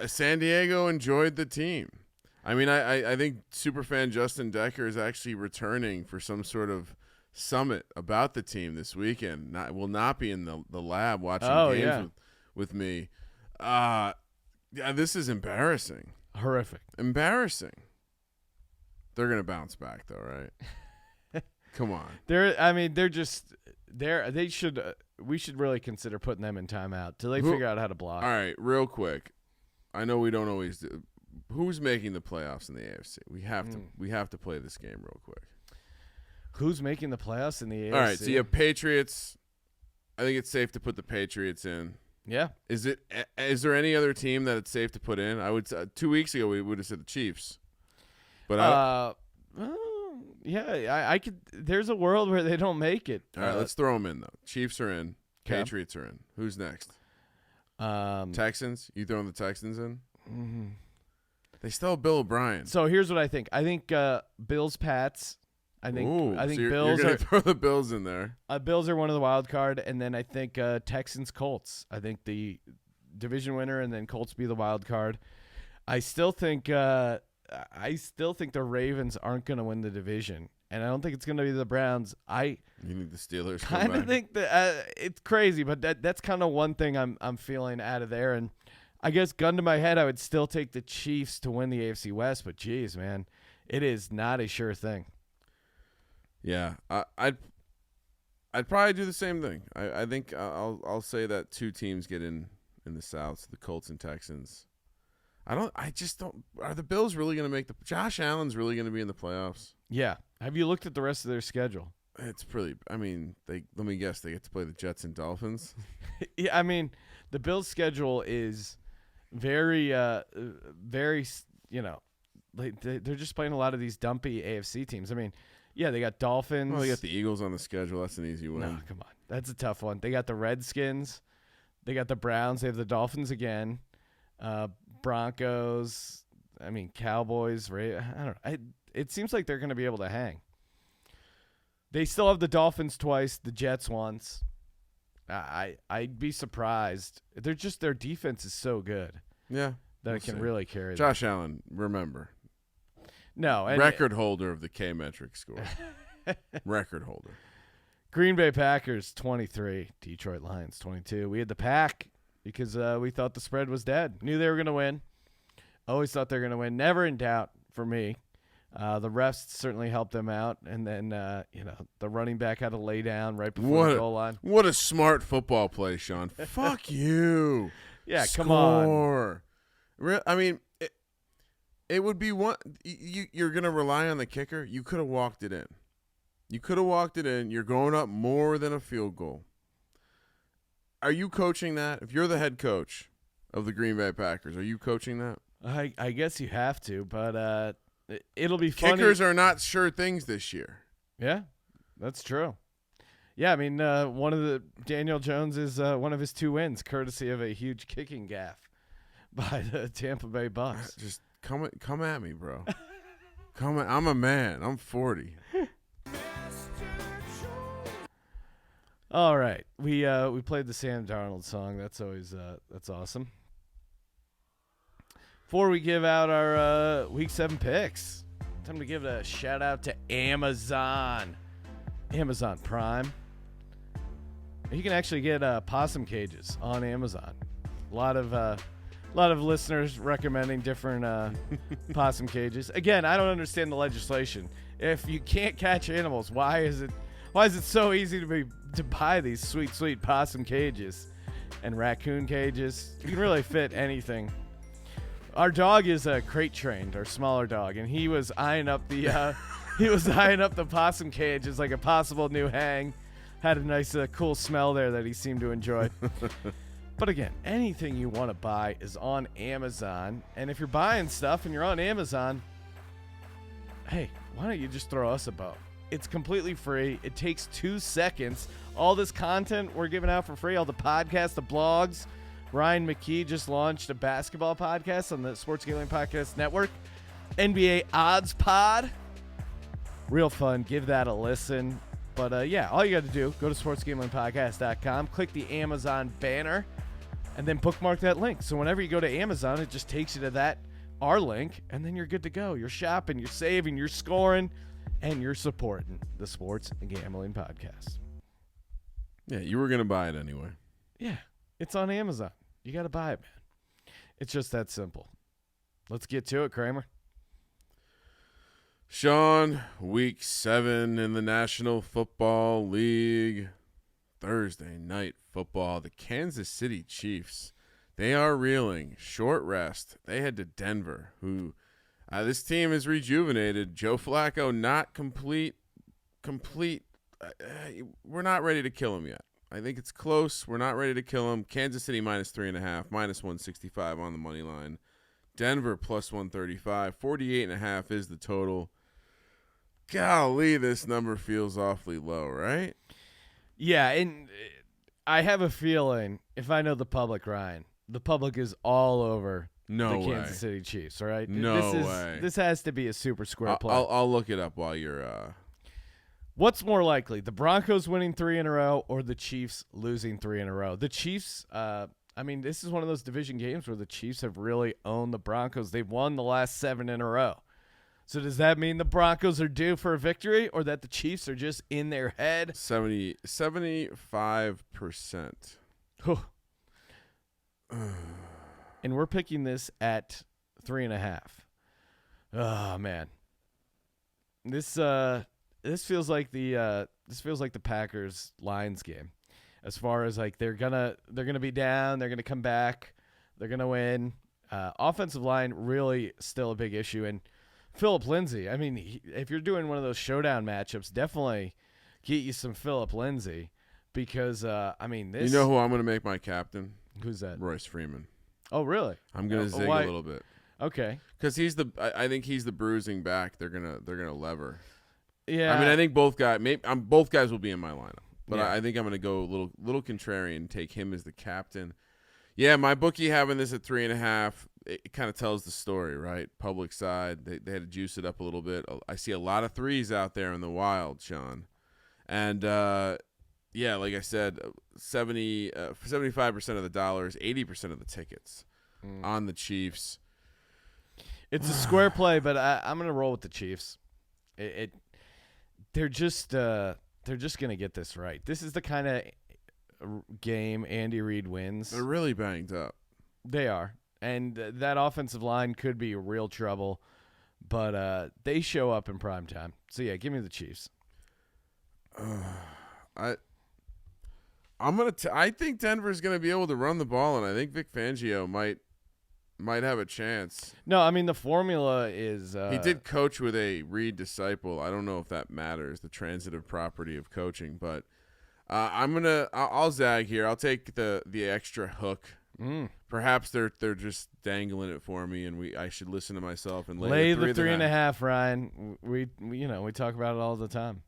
San Diego enjoyed the team. I mean, I think superfan Justin Decker is actually returning for some sort of summit about the team this weekend. Will not be in the lab watching games with me. Yeah, this is embarrassing. Horrific. Embarrassing. They're gonna bounce back though, right? Come on. We should really consider putting them in timeout till they figure out how to block. All right, real quick. I know we don't always do. Who's making the playoffs in the AFC? We have to play this game real quick. Who's making the playoffs in the AFC? All right, so you have Patriots. I think it's safe to put the Patriots in. Yeah. Is there any other team that it's safe to put in? I would 2 weeks ago we would have said the Chiefs. But yeah, I could. There's a world where they don't make it. All right, let's throw them in though. Chiefs are in. Okay. Patriots are in. Who's next? Texans. You throwing the Texans in? Mm-hmm. They still have Bill O'Brien. So here's what I think. I think Bills, Pats. I think so you're Bills gonna are throw the Bills in there. Bills are one of the wild card, and then I think Texans, Colts. I think the division winner, and then Colts be the wild card. I still think the Ravens aren't going to win the division, and I don't think it's going to be the Browns. You think the Steelers Kind of think that it's crazy, but that's kind of one thing I'm feeling out of there. And I guess gun to my head, I would still take the Chiefs to win the AFC West. But geez, man, it is not a sure thing. Yeah, I'd probably do the same thing. I think I'll say that 2 teams get in the South, the Colts and Texans. I just don't. Are the Bills really going to make Josh Allen's really going to be in the playoffs? Yeah. Have you looked at the rest of their schedule? It's pretty. I mean, let me guess. They get to play the Jets and Dolphins. Yeah, I mean, the Bills' schedule is very, very. They're just playing a lot of these dumpy AFC teams. I mean, yeah, they got Dolphins. Well, they got the Eagles on the schedule. That's an easy win. No, come on, that's a tough one. They got the Redskins. They got the Browns. They have the Dolphins again. Broncos. I mean, Cowboys. I don't know. It seems like they're going to be able to hang. They still have the Dolphins twice, the Jets once. I'd be surprised. Their defense is so good. Yeah, that it can really carry them. Josh Allen, remember. No, record holder of the K-metric score. Record holder. Green Bay Packers 23, Detroit Lions 22. We had the Pack because we thought the spread was dead. Knew they were going to win. Always thought they were going to win. Never in doubt for me. The refs certainly helped them out, and then the running back had to lay down right before the goal line. What a smart football play, Sean. Fuck you. Yeah, Score. come on. I mean, it would be one. You're going to rely on the kicker. You could have walked it in. You're going up more than a field goal. Are you coaching that? If you're the head coach of the Green Bay Packers, are you coaching that? I guess you have to, but it'll be funny. Kickers are not sure things this year. Yeah, that's true. Yeah, I mean, one of the Daniel Jones is one of his 2 wins, courtesy of a huge kicking gaffe by the Tampa Bay Bucks. Just come at me, bro. I'm a man. I'm 40. All right, we played the Sam Darnold song. That's always that's awesome. Before we give out our Week 7 picks, time to give a shout out to Amazon Prime. You can actually get possum cages on Amazon. A lot of listeners recommending different possum cages. Again, I don't understand the legislation. If you can't catch animals, why is it so easy to buy these sweet possum cages and raccoon cages? You can really fit anything. Our dog is crate trained, our smaller dog, and he was eyeing up the possum cage as like a possible new hang. Had a nice cool smell there that he seemed to enjoy. But again, anything you want to buy is on Amazon. And if you're buying stuff and you're on Amazon, hey, why don't you just throw us a bone? It's completely free. It takes 2 seconds. All this content we're giving out for free, all the podcasts, the blogs. Ryan McKee just launched a basketball podcast on the Sports Gambling Podcast Network. NBA Odds Pod. Real fun. Give that a listen. But, yeah, all you got to do, go to sportsgamblingpodcast.com, click the Amazon banner, and then bookmark that link. So whenever you go to Amazon, it just takes you to our link, and then you're good to go. You're shopping, you're saving, you're scoring, and you're supporting the Sports Gambling Podcast. Yeah, you were going to buy it anyway. Yeah, it's on Amazon. You got to buy it, man. It's just that simple. Let's get to it, Kramer. Sean, Week 7 in the National Football League. Thursday night football. The Kansas City Chiefs, they are reeling. Short rest. They head to Denver, who this team is rejuvenated. Joe Flacco not complete. We're not ready to kill him yet. I think it's close. We're not ready to kill him. Kansas City -3.5, -165 on the money line. Denver +135. 48.5 is the total. Golly, this number feels awfully low, right? Yeah, and I have a feeling, if I know the public, Ryan, the public is all over the Kansas City Chiefs, all right? No way. This has to be a super square play. I'll look it up while you're What's more likely, the Broncos winning 3 in a row or the Chiefs losing 3 in a row? The Chiefs, this is one of those division games where the Chiefs have really owned the Broncos. They've won the last 7 in a row. So does that mean the Broncos are due for a victory, or that the Chiefs are just in their head? 75%. And we're picking this at 3.5. Oh man, this feels like the Packers Lions game, as far as like they're gonna be down, they're gonna come back, they're gonna win. Offensive line really still a big issue, and Phillip Lindsay. I mean, if you're doing one of those showdown matchups, definitely get you some Phillip Lindsay, because I mean this. You know who I'm gonna make my captain? Who's that? Royce Freeman. Oh really? I'm gonna zig why? a little bit. Okay. Because I think he's the bruising back. They're gonna lever. Yeah. I mean, I think both guys will be in my lineup, but Yeah. I think I'm gonna go a little contrarian and take him as the captain. Yeah, my bookie having this at 3.5, it kind of tells the story, right? Public side, they had to juice it up a little bit. I see a lot of threes out there in the wild, Sean, and yeah, like I said, 75% of the dollars, 80% of the tickets on the Chiefs. It's a square play, but I'm gonna roll with the Chiefs. They're just gonna get this right. This is the kind of game Andy Reid wins. They're really banged up. They are, and that offensive line could be real trouble. But they show up in prime time. So yeah, give me the Chiefs. I think Denver's gonna be able to run the ball, and I think Vic Fangio might have a chance. No, I mean the formula is. He did coach with a Reed disciple. I don't know if that matters, the transitive property of coaching, but I'll zag here. I'll take the extra hook. Perhaps they're just dangling it for me, and I should listen to myself and lay the 3.5. Ryan, we talk about it all the time.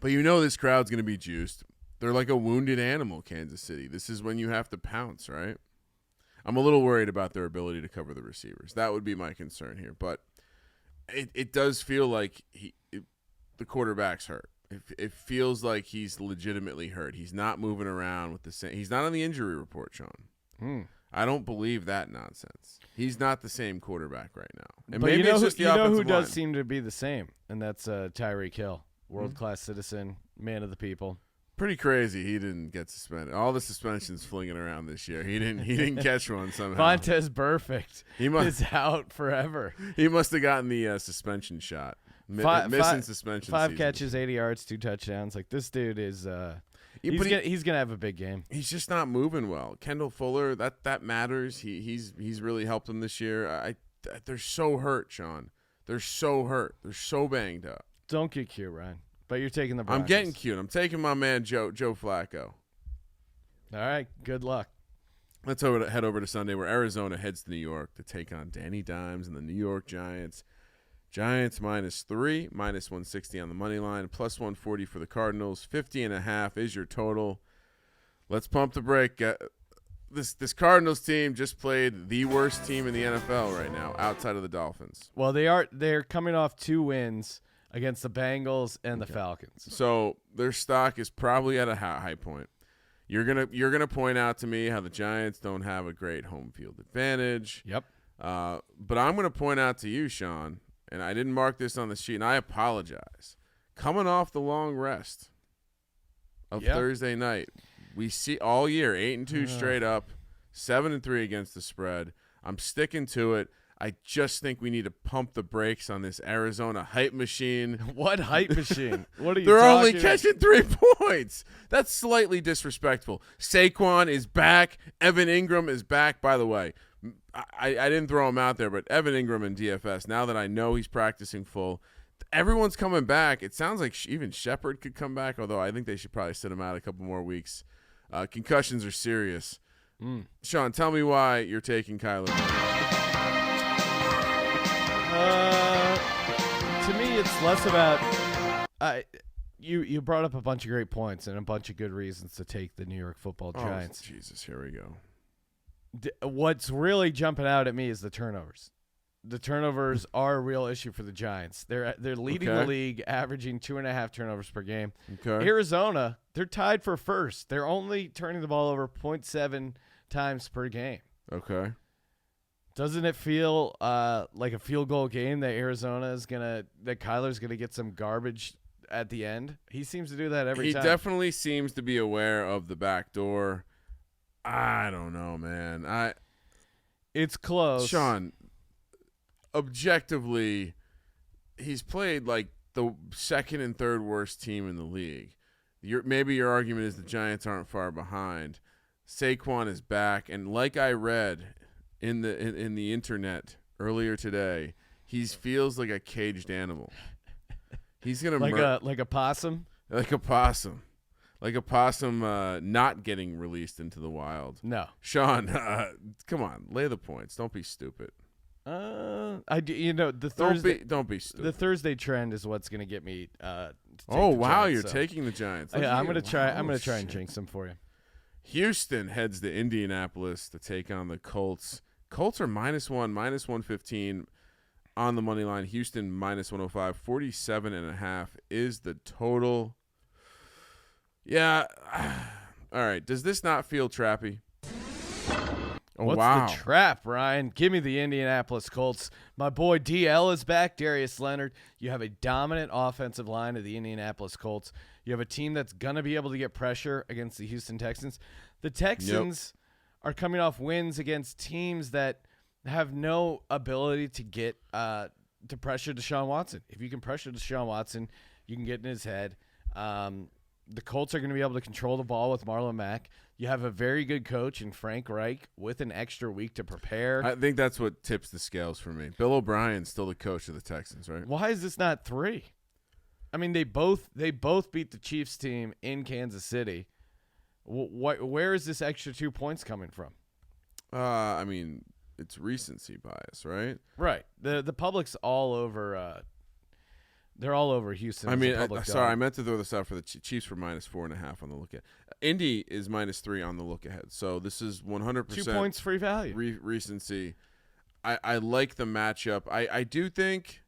But this crowd's gonna be juiced. They're like a wounded animal, Kansas City. This is when you have to pounce, right? I'm a little worried about their ability to cover the receivers. That would be my concern here. But it does feel like the quarterback's hurt. It feels like he's legitimately hurt. He's not moving around with the same. He's not on the injury report, Sean. I don't believe that nonsense. He's not the same quarterback right now. And but maybe it's just the offensive who does line. seem to be the same, and that's Tyreek Hill, world-class citizen, man of the people. Pretty crazy. He didn't get suspended. All the suspensions flinging around this year. He didn't catch one somehow. Vontez Burfict is out forever. He must have gotten the suspension shot. Missing suspension. 5 season. catches, 80 yards, 2 touchdowns. Like this dude is. He's gonna have a big game. He's just not moving well. Kendall Fuller, that matters. He's really helped him this year. They're so hurt, Sean. They're so hurt. They're so banged up. Don't get cute, Ryan. But you're taking the Broncos. I'm getting cute. I'm taking my man Joe Flacco. All right. Good luck. Let's head over to Sunday, where Arizona heads to New York to take on Danny Dimes and the New York Giants. Giants -3, -160 on the money line, +140 for the Cardinals. 50.5 is your total. Let's pump the brake. This Cardinals team just played the worst team in the NFL right now, outside of the Dolphins. Well, they're coming off 2 wins against the Bengals and the Falcons. So their stock is probably at a high point. You're gonna point out to me how the Giants don't have a great home field advantage. Yep. But I'm gonna point out to you, Sean, and I didn't mark this on the sheet, and I apologize. Coming off the long rest of Thursday night, we see all year 8-2 straight up, 7-3 against the spread. I'm sticking to it. I just think we need to pump the brakes on this Arizona hype machine. What hype machine? What are you They're talking only catching 3 points. That's slightly disrespectful. Saquon is back. Evan Ingram is back. By the way, I didn't throw him out there, but Evan Ingram in DFS, now that I know he's practicing full, everyone's coming back. It sounds like even Shepard could come back, although I think they should probably sit him out a couple more weeks. Concussions are serious. Sean, tell me why you're taking Kyler Murray. To me, it's less about you brought up a bunch of great points and a bunch of good reasons to take the New York Football Giants. Oh, Jesus, here we go. What's really jumping out at me is the turnovers. The turnovers are a real issue for the Giants. They're leading the league, averaging 2.5 turnovers per game. Okay. Arizona, they're tied for first. They're only turning the ball over 0.7 times per game. Okay. Doesn't it feel like a field goal game that Kyler's gonna get some garbage at the end? He seems to do that every time. He definitely seems to be aware of the back door. I don't know, man. It's close. Sean, objectively, he's played like the second and third worst team in the league. Maybe your argument is the Giants aren't far behind. Saquon is back, and like I read in the internet earlier today, he feels like a caged animal. He's gonna like a possum. Like a possum. Like a possum not getting released into the wild. No. Sean, come on, lay the points. Don't be stupid. Don't be stupid. The Thursday trend is what's going to get me. To take oh the wow, Giants, you're so. taking the Giants. Yeah, I'm going to try. I'm going to shit. try and jinx them for you. Houston heads to Indianapolis to take on the Colts. Colts are -1, -115 on the money line. Houston -105, 47.5 is the total. Yeah. All right. Does this not feel trappy? Oh, What's wow. the trap, Ryan? Give me the Indianapolis Colts. My boy DL is back, Darius Leonard. You have a dominant offensive line of the Indianapolis Colts. You have a team that's going to be able to get pressure against the Houston Texans. The Texans are coming off wins against teams that have no ability to get to pressure Deshaun Watson. If you can pressure Deshaun Watson, you can get in his head. The Colts are going to be able to control the ball with Marlon Mack. You have a very good coach in Frank Reich with an extra week to prepare. I think that's what tips the scales for me. Bill O'Brien's still the coach of the Texans, right? Why is this not 3? I mean, they both beat the Chiefs team in Kansas City. Where is this extra 2 points coming from? I mean, it's recency bias, right? Right. The public's all over. They're all over Houston. I mean, sorry, I meant to throw this out for the Chiefs were -4.5 on the look ahead. Indy is -3 on the look ahead. So this is 100% 2 points free value. Recency. I like the matchup. I do think,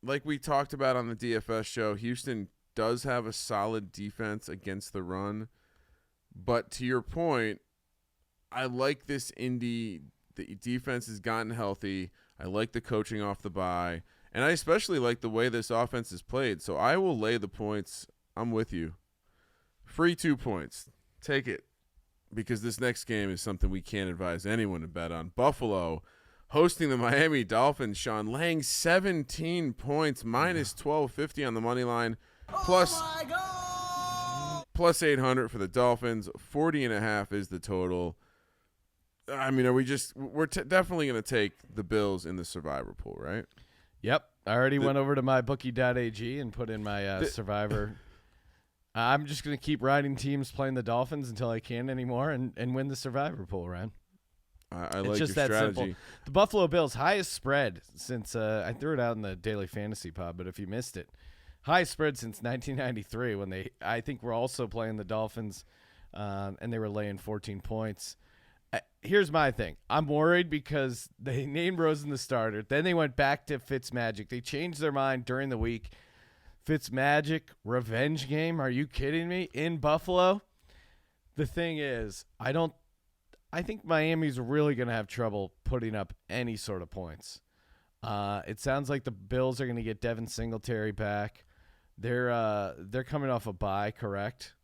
like we talked about on the DFS show, Houston does have a solid defense against the run. But to your point, I like this Indy. The defense has gotten healthy. I like the coaching off the bye. And I especially like the way this offense is played. So I will lay the points. I'm with you. Free 2 points. Take it. Because this next game is something we can't advise anyone to bet on. Buffalo hosting the Miami Dolphins, Sean, laying 17 points, -1250 on the money line, plus 800 for the Dolphins. 40.5 is the total. I mean, we're definitely going to take the Bills in the survivor pool, right? Yep. I already went over to my bookie.ag and put in my survivor. I'm just going to keep riding teams playing the Dolphins until I can't anymore and win the survivor pool, Ryan. I it's like just your that strategy. simple. The Buffalo Bills, highest spread since I threw it out in the Daily Fantasy Pod, but if you missed it, highest spread since 1993 when I think we're also playing the Dolphins and they were laying 14 points. Here's my thing. I'm worried because they named Rosen the starter. Then they went back to Fitzmagic. They changed their mind during the week. Fitzmagic, revenge game. Are you kidding me? In Buffalo? The thing is, I think Miami's really going to have trouble putting up any sort of points. It sounds like the Bills are going to get Devin Singletary back. They're coming off a bye, correct?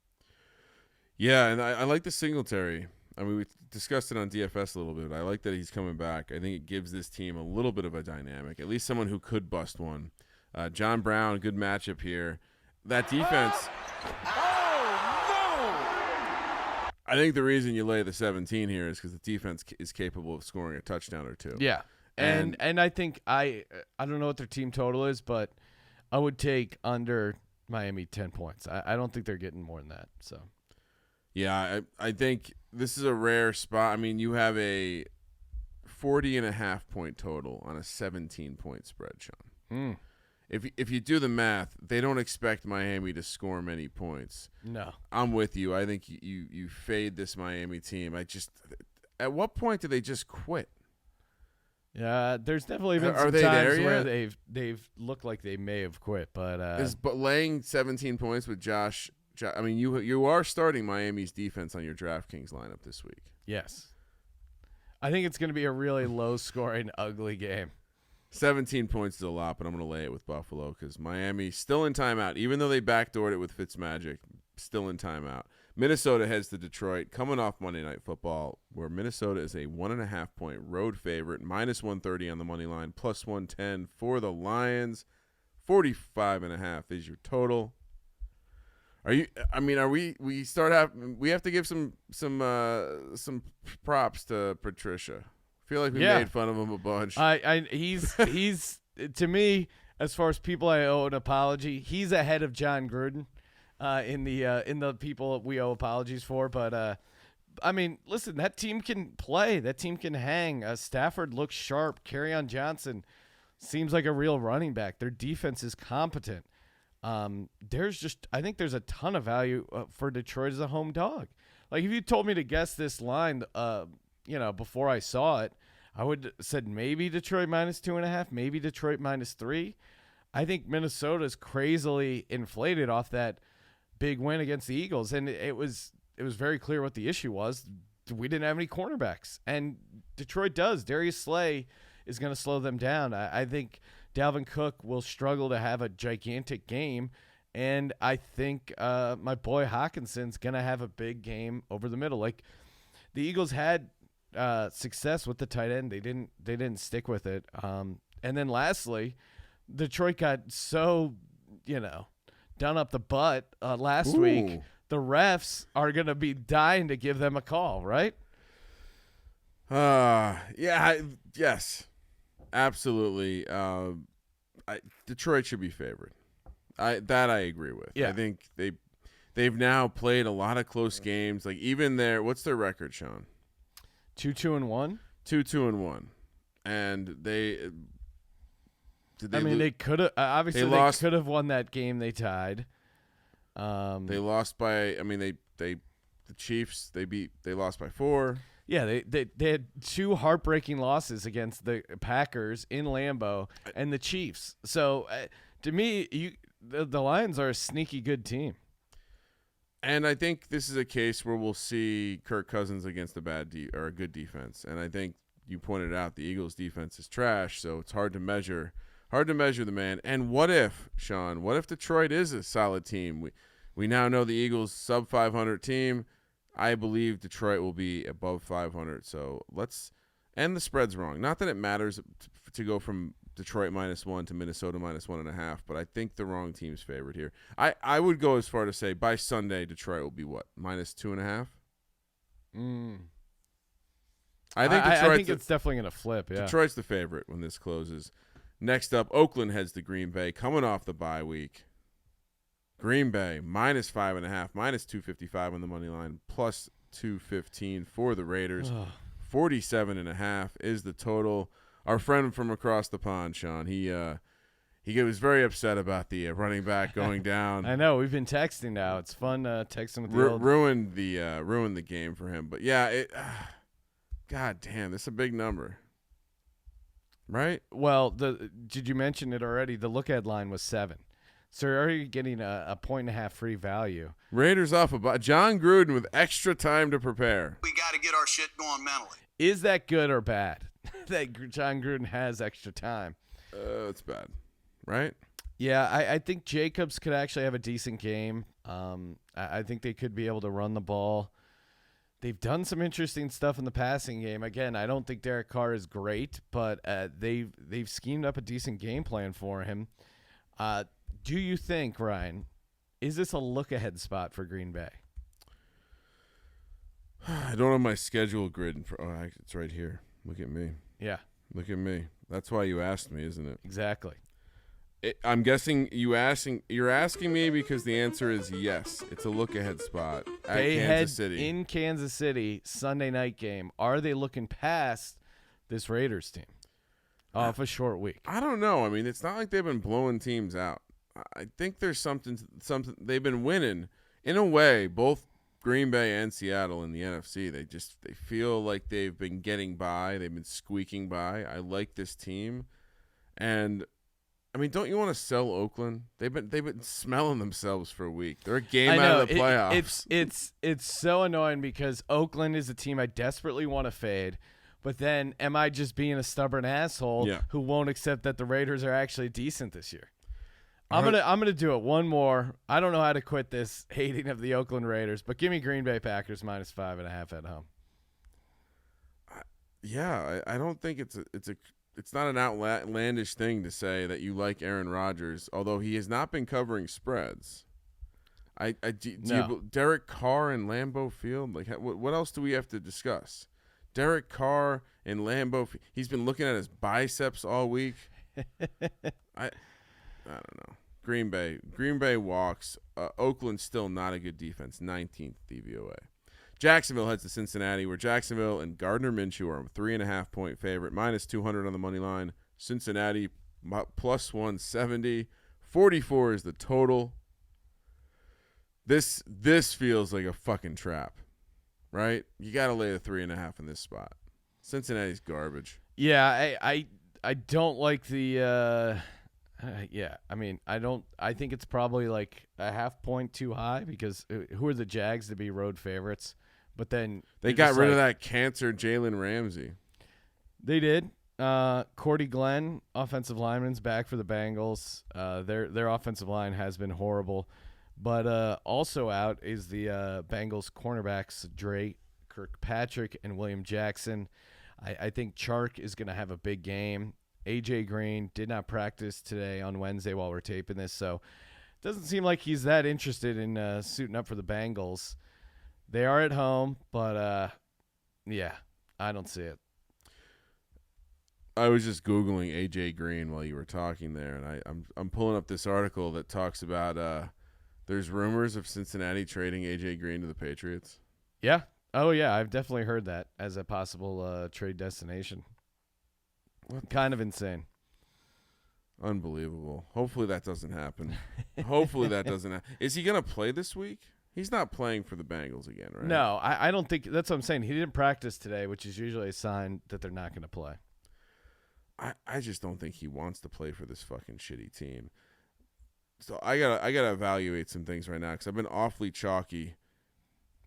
Yeah, and I like the Singletary. I mean, we discussed it on DFS a little bit. I like that he's coming back. I think it gives this team a little bit of a dynamic, at least someone who could bust one. John Brown, good matchup here. That defense. I think the reason you lay the 17 here is because the defense is capable of scoring a touchdown or two. Yeah, and I think I don't know what their team total is, but I would take under Miami 10 points. I don't think they're getting more than that. So. Yeah, I think this is a rare spot. I mean, you have a 40.5 point total on a 17-point spread, Sean. If you do the math, they don't expect Miami to score many points. No. I'm with you. I think you fade this Miami team. At what point do they just quit? Yeah, there's definitely been Are some they times there where yet? they've looked like they may have quit, but But laying 17 points with Josh, I mean, you are starting Miami's defense on your DraftKings lineup this week. yes. I think it's going to be a really low-scoring, ugly game. 17 points is a lot, but I'm going to lay it with Buffalo because Miami still in timeout. Even though they backdoored it with Fitzmagic, still in timeout. Minnesota heads to Detroit, coming off Monday Night Football, where Minnesota is a 1.5-point road favorite, -130 on the money line, +110 for the Lions. 45.5 is your total. Are you? I mean, we have to give some props to Patricia. I feel like we made fun of him a bunch. He's to me, as far as people I owe an apology, he's ahead of John Gruden in the people we owe apologies for. But I mean, listen, that team can play. That team can hang. Stafford looks sharp. Kerryon Johnson seems like a real running back. Their defense is competent. I think there's a ton of value for Detroit as a home dog. Like if you told me to guess this line, before I saw it, I would have said maybe Detroit -2.5, maybe Detroit -3. I think Minnesota's crazily inflated off that big win against the Eagles, and it was very clear what the issue was. We didn't have any cornerbacks, and Detroit does. Darius Slay is going to slow them down. I think Dalvin Cook will struggle to have a gigantic game, and I think my boy Hawkinson's going to have a big game over the middle. Like the Eagles had success with the tight end. They didn't stick with it. And then lastly, Detroit got so, done up the butt last week. The refs are going to be dying to give them a call, right? Yes, absolutely. Detroit should be favored. I agree with. Yeah. I think they've now played a lot of close games. Like even what's their record, Sean? 2-2-1. 2-2-1, and they could have obviously they could have won that game. They tied. They lost by. I mean, the Chiefs. They lost by 4. Yeah, they had 2 heartbreaking losses against the Packers in Lambeau and the Chiefs. So to me, the Lions are a sneaky good team. And I think this is a case where we'll see Kirk Cousins against a good defense. And I think you pointed out the Eagles' defense is trash, so it's hard to measure the man. And what if, Sean? What if Detroit is a solid team? We now know the Eagles sub 500 team. I believe Detroit will be above 500. So and the spread's wrong. Not that it matters to go from Detroit -1 to Minnesota -1.5, but I think the wrong team's favored here. I would go as far to say by Sunday Detroit will be what, -2.5? I think it's definitely going to flip. Yeah, Detroit's the favorite when this closes. Next up, Oakland heads to Green Bay, coming off the bye week. Green Bay -5.5, -255 on the money line, +215 for the Raiders. 47.5 is the total. Our friend from across the pond, Sean, he was very upset about the running back going down. I know, we've been texting now. It's fun texting with the old. Ruined the game for him. But yeah, God damn, that's a big number, right? Well, did you mention it already? The look-ahead line was 7. So you're already getting a 1.5 free value. Raiders off about John Gruden with extra time to prepare. We got to get our shit going mentally. Is that good or bad that John Gruden has extra time? It's bad, right? Yeah, I think Jacobs could actually have a decent game. I think they could be able to run the ball. They've done some interesting stuff in the passing game. Again, I don't think Derek Carr is great, but they've schemed up a decent game plan for him. Do you think, Ryan, is this a look-ahead spot for Green Bay? I don't have my schedule grid. It's right here. Look at me. Yeah. Look at me. That's why you asked me, isn't it? Exactly. I'm guessing you're asking me because the answer is yes. It's a look-ahead spot at Kansas City. In Kansas City, Sunday night game. Are they looking past this Raiders team off a short week? I don't know. I mean, it's not like they've been blowing teams out. I think there's something they've been winning in a way. Both Green Bay and Seattle in the NFC, they feel like they've been getting by. They've been squeaking by. I like this team, and I mean, don't you want to sell Oakland? They've been smelling themselves for a week. They're a game out of the playoffs. It's so annoying because Oakland is a team I desperately want to fade. But then, am I just being a stubborn asshole who won't accept that the Raiders are actually decent this year? I'm gonna do it one more. I don't know how to quit this hating of the Oakland Raiders, but give me Green Bay Packers -5.5 at home. I don't think it's not an outlandish thing to say that you like Aaron Rodgers, although he has not been covering spreads. Derek Carr and Lambeau Field, like what else do we have to discuss? Derek Carr and Lambeau, he's been looking at his biceps all week. I don't know. Green Bay walks. Oakland's still not a good defense. 19th DVOA. Jacksonville heads to Cincinnati, where Jacksonville and Gardner Minshew are a 3.5-point favorite, -200 on the money line. Cincinnati +170. 44 is the total. This feels like a fucking trap, right? You got to lay the 3.5 in this spot. Cincinnati's garbage. Yeah, I don't like the. I think it's probably like a half point too high because who are the Jags to be road favorites? But then they got rid of that cancer Jalen Ramsey. They did. Cordy Glenn, offensive lineman's back for the Bengals. Their offensive line has been horrible. But also out is the Bengals cornerbacks Drake Kirkpatrick and William Jackson. I think Chark is going to have a big game. A.J. Green did not practice today on Wednesday while we're taping this, so it doesn't seem like he's that interested in suiting up for the Bengals. They are at home, but, I don't see it. I was just Googling A.J. Green while you were talking there, and I'm pulling up this article that talks about there's rumors of Cincinnati trading A.J. Green to the Patriots. Yeah. Oh, yeah, I've definitely heard that as a possible trade destination. Kind of insane. Unbelievable. Hopefully that doesn't happen. Is he going to play this week? He's not playing for the Bengals again, right? No, I don't think – that's what I'm saying. He didn't practice today, which is usually a sign that they're not going to play. I just don't think he wants to play for this fucking shitty team. So I gotta evaluate some things right now because I've been awfully chalky.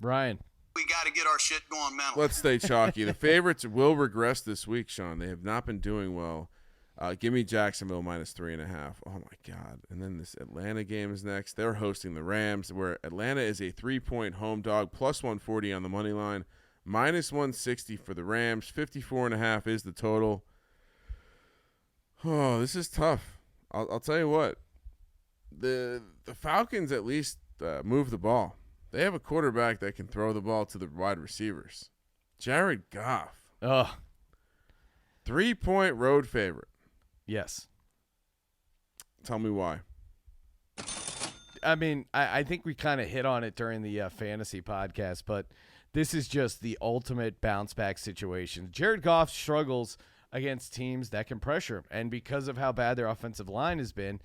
Ryan. We got to get our shit going mentally. Let's stay chalky. The favorites will regress this week, Sean. They have not been doing well. Give me Jacksonville -3.5. Oh, my God. And then this Atlanta game is next. They're hosting the Rams, where Atlanta is a 3-point home dog, +140 on the money line, -160 for the Rams. 54.5 is the total. Oh, this is tough. I'll tell you what. The Falcons at least move the ball. They have a quarterback that can throw the ball to the wide receivers. Jared Goff. 3-point road favorite. Yes. Tell me why. I mean, I think we kind of hit on it during the fantasy podcast, but this is just the ultimate bounce back situation. Jared Goff struggles against teams that can pressure him, and because of how bad their offensive line has been,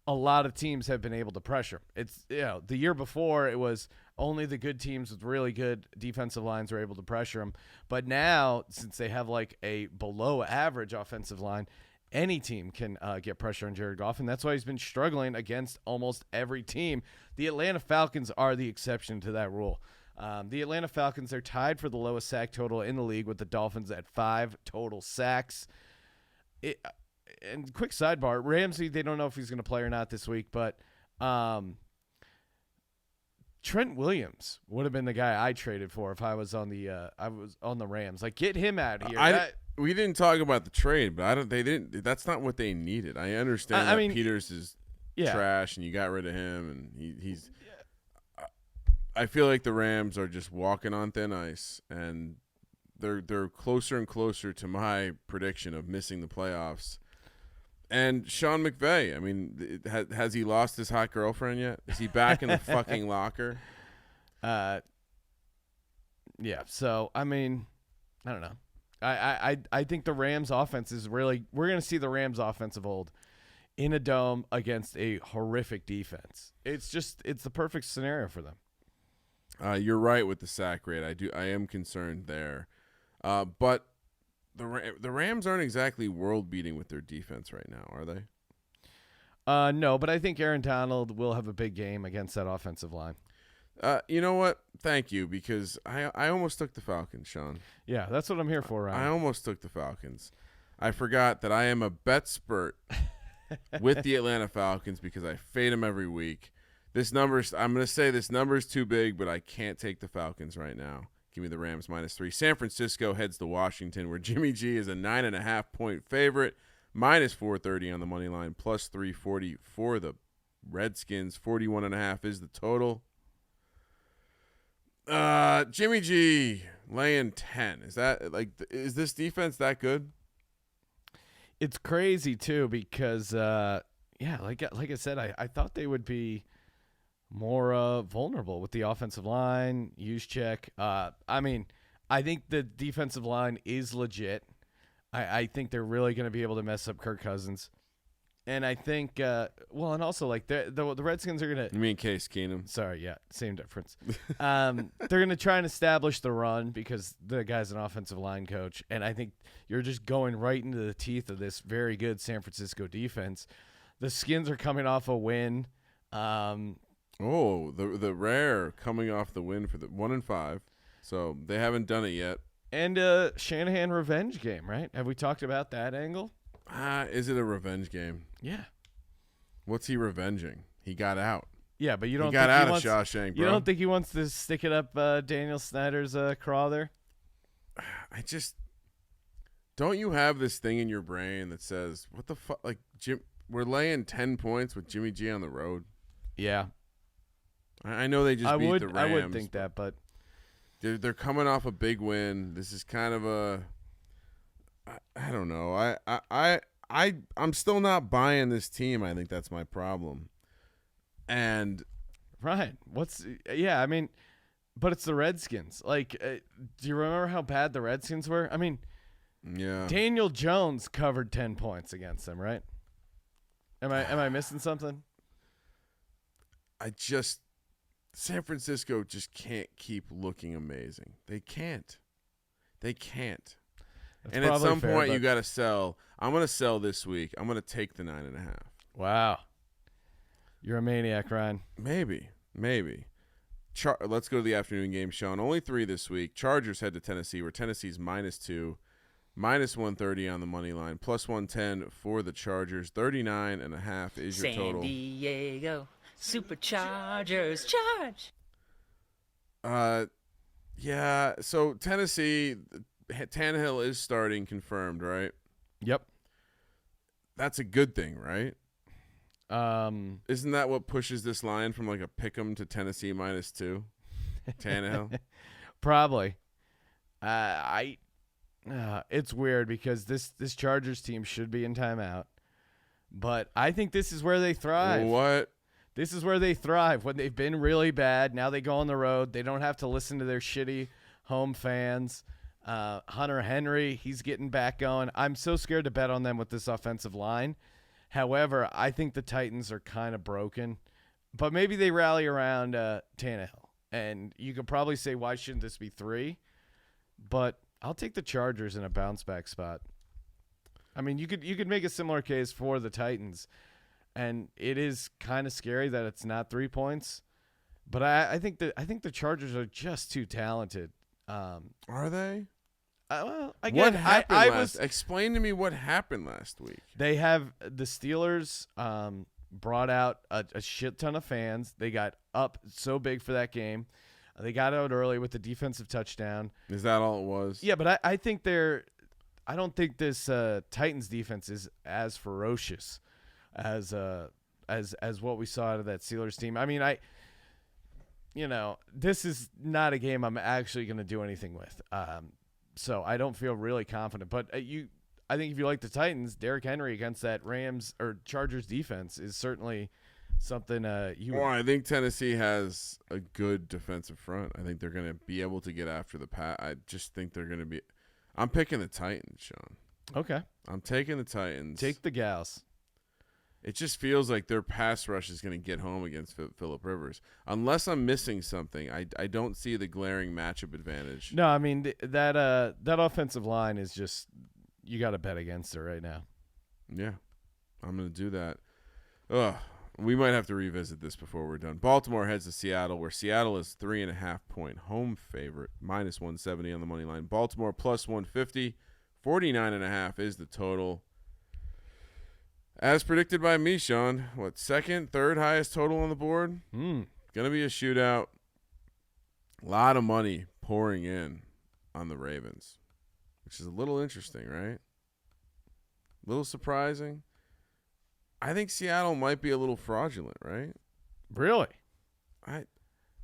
a lot of teams have been able to pressure him. It's, the year before it was only the good teams with really good defensive lines were able to pressure him. But now, since they have like a below average offensive line, any team can get pressure on Jared Goff, and that's why he's been struggling against almost every team. The Atlanta Falcons are the exception to that rule. The Atlanta Falcons are tied for the lowest sack total in the league with the Dolphins at 5 total sacks. And quick sidebar, Ramsey, they don't know if he's going to play or not this week, but Trent Williams would have been the guy I traded for if I was on the Rams. Like, get him out of here. We didn't talk about the trade, but that's not what they needed. I understand that Peters is trash and you got rid of him and he's I feel like the Rams are just walking on thin ice, and they're closer and closer to my prediction of missing the playoffs. And Sean McVay, I mean, has he lost his hot girlfriend yet? Is he back in the fucking locker? Yeah. So I mean, I don't know. I think the Rams offense is really, we're going to see the Rams offense of old in a dome against a horrific defense. It's the perfect scenario for them. You're right with the sack rate. I am concerned there. But the Rams aren't exactly world beating with their defense right now, are they? No, but I think Aaron Donald will have a big game against that offensive line. You know what? Thank you, because I almost took the Falcons, Sean. Yeah, that's what I'm here for, Ryan. I almost took the Falcons. I forgot that I am a bet spurt with the Atlanta Falcons because I fade them every week. I'm going to say this number is too big, but I can't take the Falcons right now. Give me the Rams -3. San Francisco heads to Washington, where Jimmy G is a 9.5-point favorite, -430 on the money line, +340 for the Redskins. 41.5 is the total. Jimmy G laying 10. Is this defense that good? It's crazy too because like I said, I thought they would be more vulnerable with the offensive line. Juszczyk. I think the defensive line is legit. I think they're really going to be able to mess up Kirk Cousins. And I think, and also like the Redskins are going to. You mean Case Keenum? Sorry, yeah, same difference. They're going to try and establish the run because the guy's an offensive line coach, and I think you're just going right into the teeth of this very good San Francisco defense. The Skins are coming off a win. The rare coming off the win for the 1-5, so they haven't done it yet. And Shanahan revenge game, right? Have we talked about that angle? Is it a revenge game? Yeah. What's he revenging? He got out. Yeah, but you don't. He got out of wants, Shawshank, bro. You don't think he wants to stick it up Daniel Snyder's craw there? Don't you have this thing in your brain that says, "What the fuck?" Like we're laying 10 points with Jimmy G on the road. Yeah. I know they just beat the Rams. I would think that, but they're coming off a big win. This is kind of I don't know. I'm still not buying this team. I think that's my problem. And Ryan, but it's the Redskins. Like, do you remember how bad the Redskins were? I mean, yeah. Daniel Jones covered 10 points against them, right? Am I missing something? San Francisco just can't keep looking amazing. They can't. That's and at some point, you got to sell. I'm going to sell this week. I'm going to take the 9.5. Wow. You're a maniac, Ryan. Maybe. Let's go to the afternoon game, Sean. Only 3 this week. Chargers head to Tennessee, where Tennessee's -2, -130 on the money line, +110 for the Chargers. 39.5 is your total. San Diego Superchargers, charge. Yeah. So Tennessee, Tannehill is starting, confirmed, right? Yep. That's a good thing, right? Isn't that what pushes this line from like a pick'em to Tennessee -2? Tannehill? Probably. It's weird because this Chargers team should be in timeout, but I think this is where they thrive. What? This is where they thrive when they've been really bad. Now they go on the road. They don't have to listen to their shitty home fans. Hunter Henry, he's getting back going. I'm so scared to bet on them with this offensive line. However, I think the Titans are kind of broken, but maybe they rally around Tannehill. And you could probably say, why shouldn't this be 3? But I'll take the Chargers in a bounce back spot. I mean, you could make a similar case for the Titans, and it is kind of scary that it's not 3 points. But I think the Chargers are just too talented. Are they? What happened explain to me what happened last week. They have the Steelers brought out a shit ton of fans. They got up so big for that game. They got out early with the defensive touchdown. Is that all it was? Yeah, but I think I don't think this Titans defense is as ferocious as what we saw out of that Steelers team. I mean, this is not a game I'm actually going to do anything with. So I don't feel really confident. But I think if you like the Titans, Derrick Henry against that Rams or Chargers defense is certainly something I think Tennessee has a good defensive front. I think they're going to be able to get after the pass. I just think they're going to be – I'm picking the Titans, Sean. Okay. I'm taking the Titans. Take the Gals. It just feels like their pass rush is going to get home against Phillip Rivers. Unless I'm missing something, I don't see the glaring matchup advantage. No, I mean, that offensive line is just – you got to bet against it right now. Yeah, I'm going to do that. Ugh. We might have to revisit this before we're done. Baltimore heads to Seattle, where Seattle is 3.5-point home favorite, minus 170 on the money line. Baltimore plus 150, 49.5 is the total. As predicted by me, Sean, second, third highest total on the board? Gonna be a shootout. A lot of money pouring in on the Ravens, which is a little interesting, right? A little surprising. I think Seattle might be a little fraudulent, right? Really?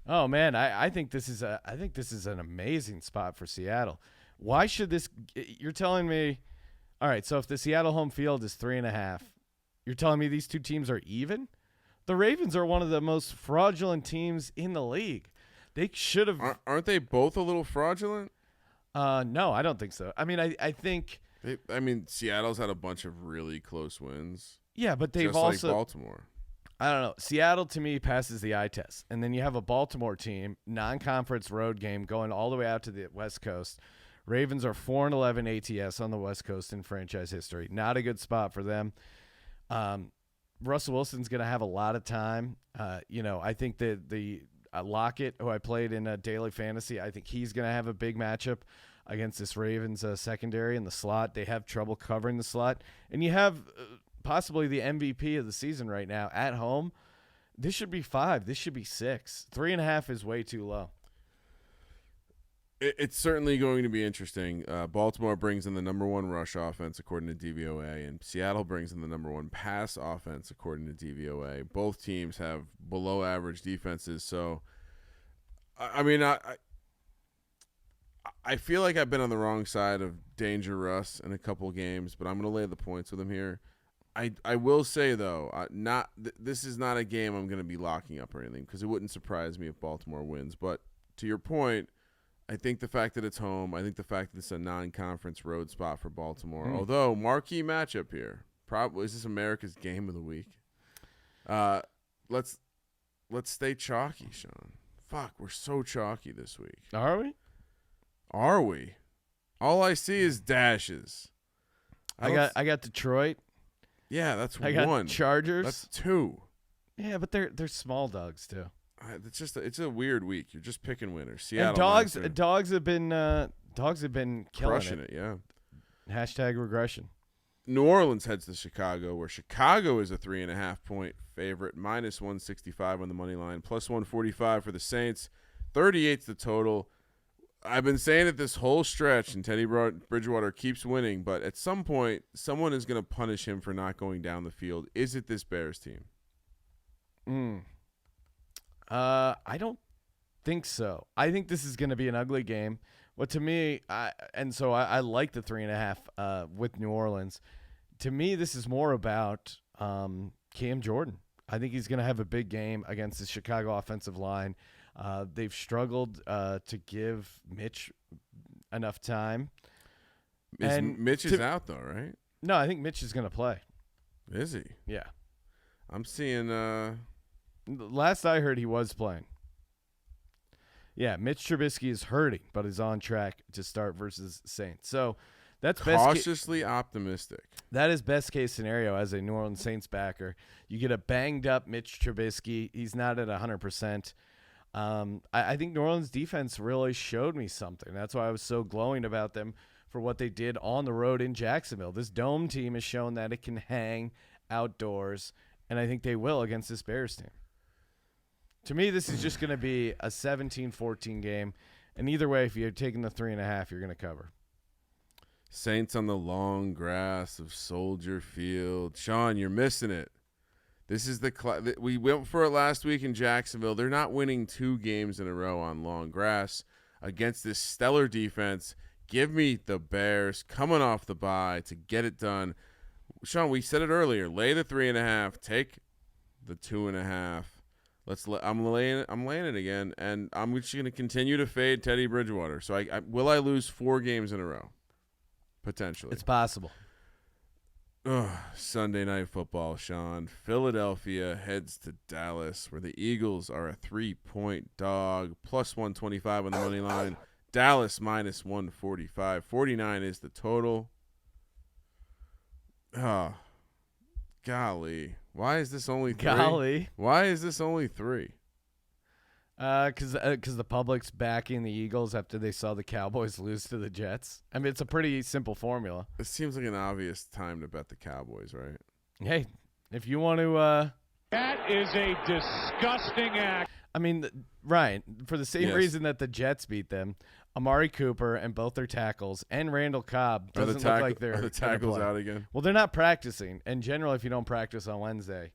Oh man, I think this is an amazing spot for Seattle. Why should this? You're telling me, all right. So if the Seattle home field is 3.5, you're telling me these two teams are even? The Ravens are one of the most fraudulent teams in the league. They should have. Aren't they both a little fraudulent? No, I don't think so. I mean, I think. Seattle's had a bunch of really close wins. Yeah, but they've just also like Baltimore. I don't know. Seattle to me passes the eye test, and then you have a Baltimore team, non-conference road game going all the way out to the West Coast. Ravens are 4-11 ATS on the West Coast in franchise history. Not a good spot for them. Russell Wilson's going to have a lot of time. I think that the Lockett, who I played in a daily fantasy, I think he's going to have a big matchup against this Ravens secondary in the slot. They have trouble covering the slot. And you have possibly the MVP of the season right now at home. This should be 5. This should be 6. 3.5 is way too low. It's certainly going to be interesting. Baltimore brings in the number 1 rush offense, according to DVOA, and Seattle brings in the number 1 pass offense, according to DVOA. Both teams have below-average defenses. So, I feel like I've been on the wrong side of Danger Russ in a couple games, but I'm going to lay the points with him here. I will say, though, this is not a game I'm going to be locking up or anything, because it wouldn't surprise me if Baltimore wins. But to your point, I think the fact that it's home, I think the fact that it's a non-conference road spot for Baltimore, although marquee matchup here, probably is this America's game of the week? Let's stay chalky, Sean. Fuck, we're so chalky this week. Are we? Are we? All I see is dashes. I got Detroit. Yeah, that's I one. got Chargers. That's 2. Yeah, but they're small dogs too. It's a weird week. You're just picking winners. Seattle and dogs have been killing crushing it. Yeah. Hashtag regression. New Orleans heads to Chicago, where Chicago is a 3.5-point favorite, minus 165 on the money line, plus 145 for the Saints. 38's the total. I've been saying it this whole stretch, and Teddy Bridgewater keeps winning, but at some point, someone is going to punish him for not going down the field. Is it this Bears team? I don't think so. I think this is going to be an ugly game. But to me, I like the 3.5 with New Orleans. To me, this is more about Cam Jordan. I think he's going to have a big game against the Chicago offensive line. They've struggled to give Mitch enough time. Mitch is out, though, right? No, I think Mitch is going to play. Is he? Yeah. I'm seeing last I heard, he was playing. Yeah, Mitch Trubisky is hurting, but is on track to start versus Saints. So that's cautiously optimistic. That is best case scenario as a New Orleans Saints backer. You get a banged up Mitch Trubisky. He's not at 100%. I think New Orleans defense really showed me something. That's why I was so glowing about them for what they did on the road in Jacksonville. This Dome team has shown that it can hang outdoors, and I think they will against this Bears team. To me, this is just going to be a 17-14 game, and either way, if you're taking the 3.5, you're going to cover. Saints on the long grass of Soldier Field. Sean, you're missing it. This is we went for it last week in Jacksonville. They're not winning 2 games in a row on long grass against this stellar defense. Give me the Bears coming off the bye to get it done. Sean, we said it earlier. Lay the 3.5. Take the 2.5. I'm laying it again, and I'm just going to continue to fade Teddy Bridgewater. So will I lose 4 games in a row? Potentially. It's possible. Sunday Night Football, Sean. Philadelphia heads to Dallas, where the Eagles are a 3-point dog, plus 125 on the money line. Dallas minus 145. 49 is the total. Golly. Why is this only 3? Golly. Why is this only 3? Because the public's backing the Eagles after they saw the Cowboys lose to the Jets. I mean, it's a pretty simple formula. It seems like an obvious time to bet the Cowboys, right? Hey, if you want to... That is a disgusting act. I mean, Ryan, for the same Yes. reason that the Jets beat them, Amari Cooper and both their tackles and Randall Cobb Are doesn't the, look like they're are the gonna tackles play. out again? Well, they're not practicing. In general, if you don't practice on Wednesday,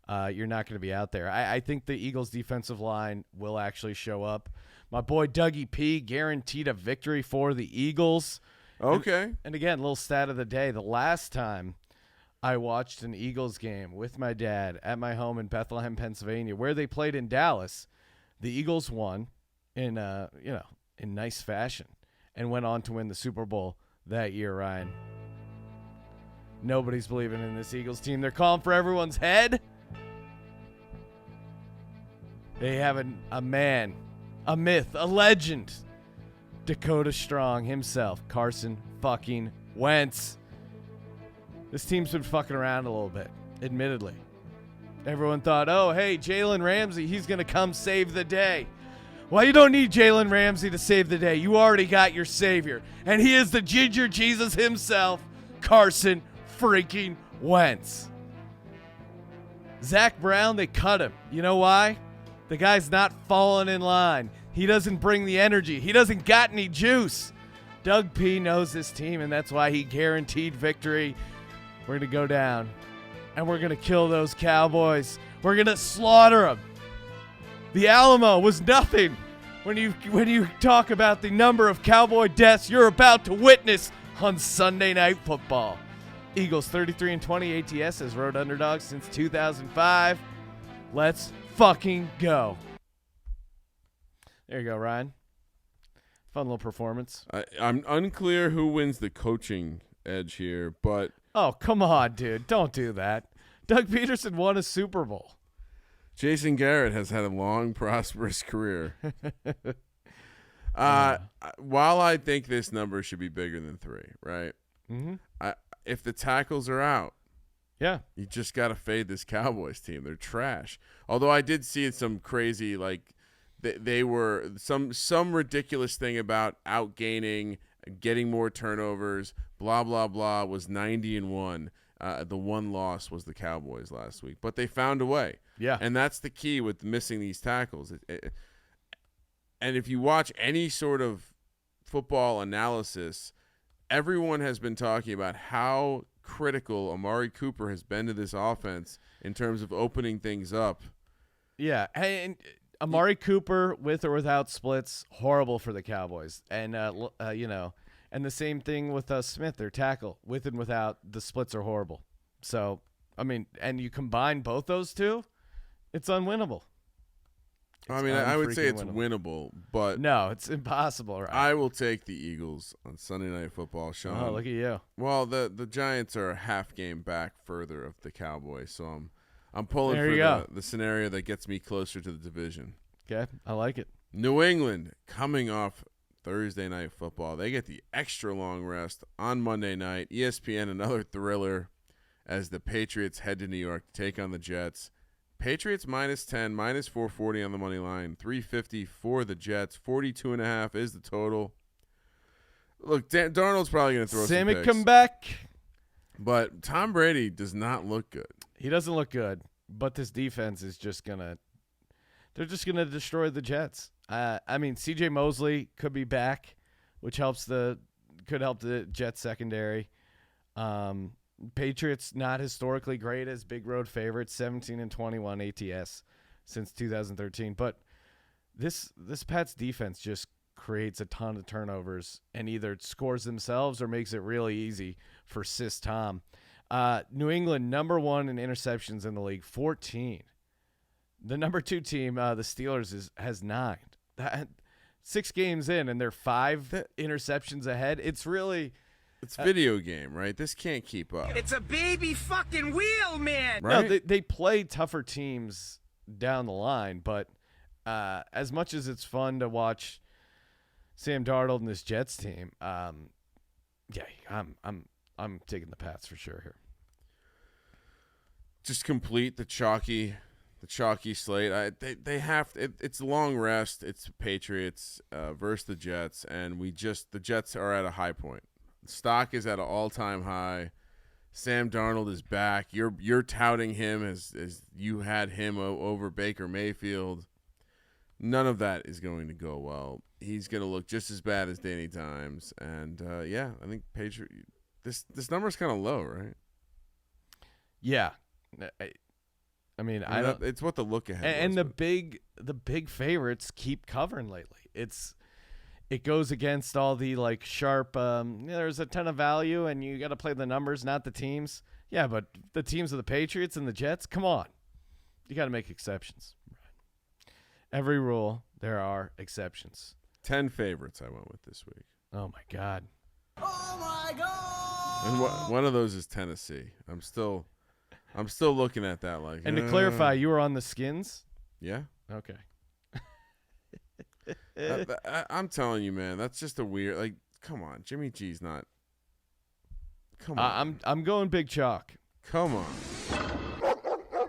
you're not going to be out there. I think the Eagles' defensive line will actually show up. My boy Dougie P guaranteed a victory for the Eagles. Okay. And again, little stat of the day. The last time I watched an Eagles game with my dad at my home in Bethlehem, Pennsylvania, where they played in Dallas, the Eagles won in in nice fashion and went on to win the Super Bowl that year, Ryan. Nobody's believing in this Eagles team. They're calling for everyone's head. They have a man, a myth, a legend. Dakota Strong himself, Carson fucking Wentz. This team's been fucking around a little bit, admittedly. Everyone thought, oh, hey, Jalen Ramsey, he's going to come save the day. Well, you don't need Jalen Ramsey to save the day. You already got your savior. And he is the ginger Jesus himself, Carson freaking Wentz. Zach Brown, they cut him. You know why? The guy's not falling in line. He doesn't bring the energy. He doesn't got any juice. Doug P knows this team, and that's why he guaranteed victory. We're going to go down, and we're going to kill those Cowboys. We're going to slaughter them. The Alamo was nothing when you talk about the number of Cowboy deaths you're about to witness on Sunday Night Football. Eagles 33-20 ATS as road underdogs since 2005. Let's fucking go. There you go, Ryan. Fun little performance. I'm unclear who wins the coaching edge here, but Oh, come on, dude. Don't do that. Doug Peterson won a Super Bowl. Jason Garrett has had a long, prosperous career. While I think this number should be bigger than 3, right? Mm-hmm. If the tackles are out, Yeah. you just got to fade this Cowboys team. They're trash. Although I did see some crazy, like, they were some ridiculous thing about outgaining, getting more turnovers, blah, blah, blah, was 90-1. The one loss was the Cowboys last week. But they found a way. Yeah. And that's the key with missing these tackles. And if you watch any sort of football analysis, everyone has been talking about how critical Amari Cooper has been to this offense in terms of opening things up. Yeah. And Amari Cooper, with or without splits, horrible for the Cowboys. And, and the same thing with Smith, their tackle. With and without, the splits are horrible. So, I mean, and you combine both those two, it's unwinnable. I mean, I would say it's winnable, but no, it's impossible, right? I will take the Eagles on Sunday Night Football, Sean. Oh, look at you. Well, the Giants are a half game back further of the Cowboys, so I'm pulling There you for go. the scenario that gets me closer to the division. Okay, I like it. New England coming off Thursday Night Football. They get the extra long rest on Monday night. ESPN, another thriller as the Patriots head to New York to take on the Jets. Patriots -10, -440 on the money line, 350 for the Jets, 42.5 is the total. Look, Darnold's probably going to throw Sammy some picks. come back. But Tom Brady does not look good. He doesn't look good, but this defense is they're just gonna destroy the Jets. I mean, C.J. Mosley could be back, which could help the Jets secondary. Patriots not historically great as big road favorites, 17-21 ATS since 2013. But this Pats defense just creates a ton of turnovers and either scores themselves or makes it really easy for Sis Tom. New England number 1 in interceptions in the league, 14. The number 2 team, the Steelers, has 9. 6 games in, and they're 5 interceptions ahead. It's really. It's video game, right? This can't keep up. It's a baby fucking wheel, man. Right? No, they play tougher teams down the line, but as much as it's fun to watch Sam Darnold and this Jets team, yeah, I'm taking the Pats for sure here. just complete the chalky slate. They have to, it's a long rest. It's Patriots versus the Jets, and the Jets are at a high point. Stock is at an all-time high. Sam Darnold is back. You're touting him as you had him over Baker Mayfield. None of that is going to go well. He's going to look just as bad as Danny Dimes, and I think this number's kind of low, right? Yeah, I mean, it's what the look ahead and was, the big favorites keep covering lately. It goes against all the like sharp. There's a ton of value, and you got to play the numbers, not the teams. Yeah, but the teams of the Patriots and the Jets. Come on, you got to make exceptions. Every rule, there are exceptions. 10 favorites I went with this week. Oh my god. Oh my God! And one of those is Tennessee. I'm still looking at that like. And to clarify, you were on the Skins? Yeah. Okay. I'm telling you, man, that's just a weird. Like, come on, Jimmy G's not. Come on. I'm going big chalk. Come on.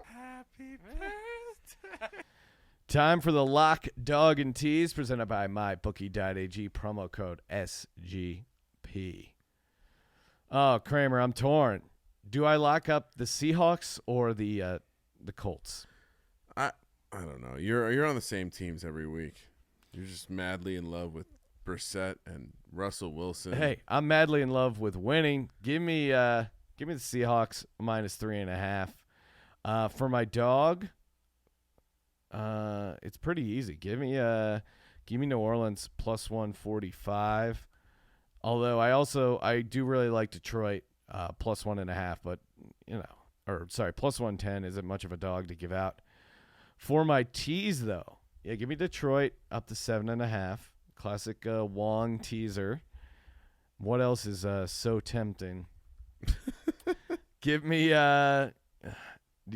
Happy birthday. Time for the lock, dog, and tease presented by MyBookie.ag. Promo code SGP. Oh, Kramer, I'm torn. Do I lock up the Seahawks or the Colts? I don't know. You're on the same teams every week. You're just madly in love with Brissett and Russell Wilson. Hey, I'm madly in love with winning. Give me the Seahawks -3.5. For my dog, it's pretty easy. Give me New Orleans +145. Although I do really like Detroit +1.5, but +110 isn't much of a dog to give out. For my tease though, yeah, give me Detroit up to 7.5. Classic Wong teaser. What else is so tempting? Give me do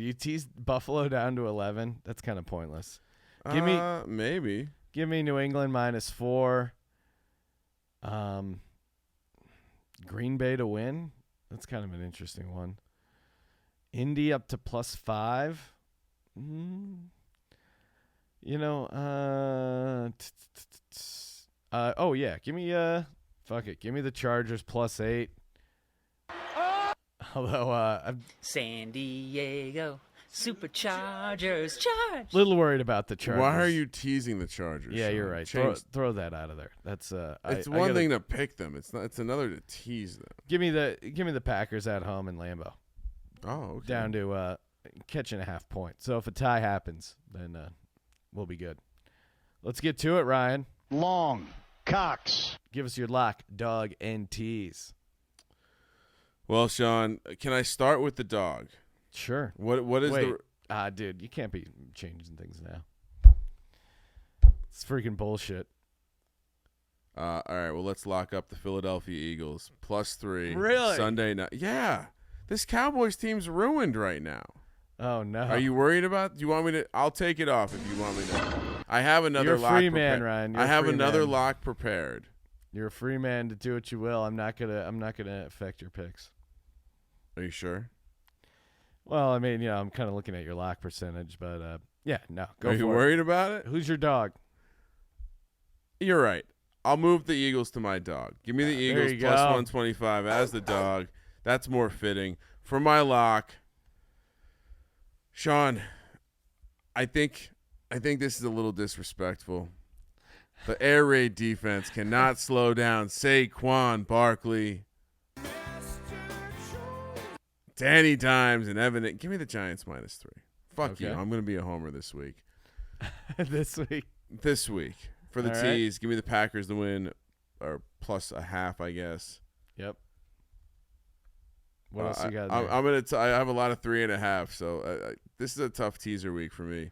you tease Buffalo down to 11? That's kind of pointless. Give me maybe. Give me New England -4. Green Bay to win. That's kind of an interesting one. Indy up to +5. Oh yeah, give me give me the Chargers +8. Although San Diego Superchargers, charge. Little worried about the Chargers. Why are you teasing the Chargers? Yeah, Sean? you're right. Throw that out of there. That's it's one thing to pick them. It's not. It's another to tease them. Give me the Packers at home in Lambeau. Oh, okay. Down to catching a half point. So if a tie happens, then we'll be good. Let's get to it, Ryan. Long Cox. Give us your lock, dog, and tease. Well, Sean, can I start with the dog? Sure. What is Wait, dude, you can't be changing things now. It's freaking bullshit. All right, well, let's lock up the Philadelphia Eagles +3. Really? Sunday night. Yeah. This Cowboys team's ruined right now. Oh, no. Are you worried about? Do you want me to? I'll take it off if you want me to. I have another You're a lock. free man, Ryan. You're I have a free another man. lock prepared. You're a free man to do what you will. I'm not gonna affect your picks. Are you sure? Well, I mean, I'm kind of looking at your lock percentage, but yeah, no, go for it. Are you worried about it? Who's your dog? You're right. I'll move the Eagles to my dog. Give me the Eagles you plus go. 125 as the dog. That's more fitting. For my lock, Sean, I think this is a little disrespectful. The air raid defense cannot slow down Saquon Barkley, Danny Dimes, and Evan. Give me the Giants -3. Fuck you. Okay. I'm going to be a homer this week. This week. This week. For the All right. tease, give me the Packers to win, or +0.5, I guess. Yep. What else you got there? I'm gonna. I have a lot of 3.5, so this is a tough teaser week for me.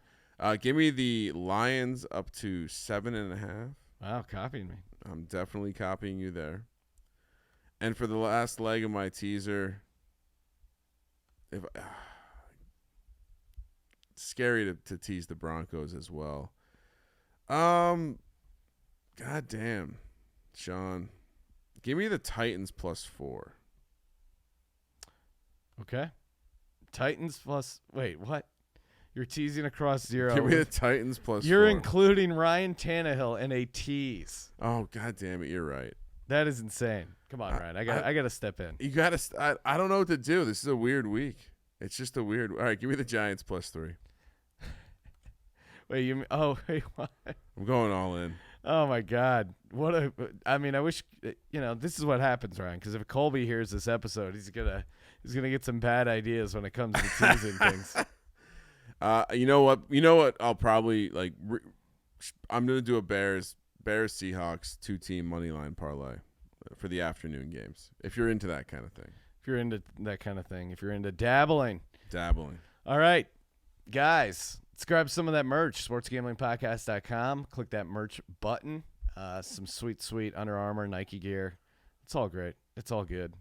Give me the Lions up to 7.5. Wow, copying me. I'm definitely copying you there. And for the last leg of my teaser, it's scary to tease the Broncos as well. God damn, Sean, give me the Titans +4. Okay. Titans plus. Wait, what? You're teasing across 0. Give me the Titans plus You're 4. including Ryan Tannehill in a tease. Oh, God damn it. You're right. That is insane. Come on, Ryan. I got to step in. You got to. I don't know what to do. This is a weird week. It's just a weird. All right, give me the Giants plus 3. Wait, wait, what? I'm going all in. Oh my God! I wish this is what happens, Ryan. Because if Colby hears this episode, he's gonna get some bad ideas when it comes to teasing things. You know what? I'll probably I'm gonna do a Bears Seahawks 2-team money line parlay for the afternoon games. If you're into that kind of thing. If you're into that kind of thing. If you're into dabbling. All right, guys. Let's grab some of that merch, sportsgamblingpodcast.com. Click that merch button. Some sweet Under Armour, Nike gear. It's all great. It's all good.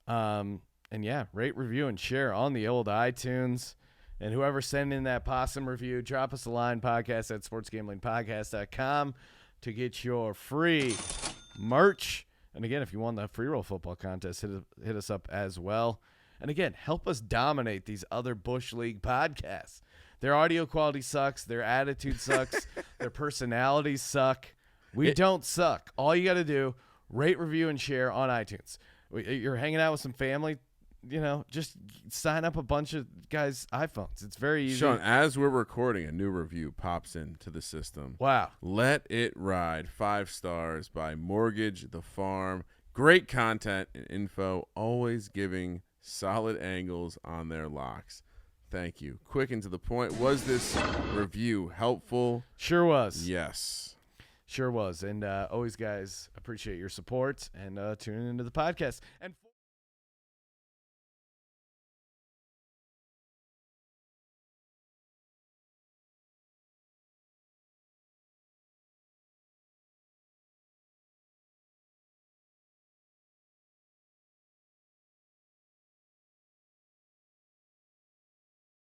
And yeah, rate, review, and share on the old iTunes. And whoever sent in that possum review, drop us a line, podcast at sportsgamblingpodcast.com to get your free merch. And again, if you won the free roll football contest, hit us up as well. And again, help us dominate these other Bush League podcasts. Their audio quality sucks. Their attitude sucks. Their personalities suck. We don't suck. All you got to do, rate, review, and share on iTunes. You're hanging out with some family, just sign up a bunch of guys' iPhones. It's very easy. Sean, as we're recording, a new review pops into the system. Wow. Let It Ride, 5 stars by Mortgage the Farm. Great content and info, always giving solid angles on their locks. Thank you. Quick and to the point. Was this review helpful? Sure was. Yes. Sure was. And always, guys, appreciate your support and tuning into the podcast. And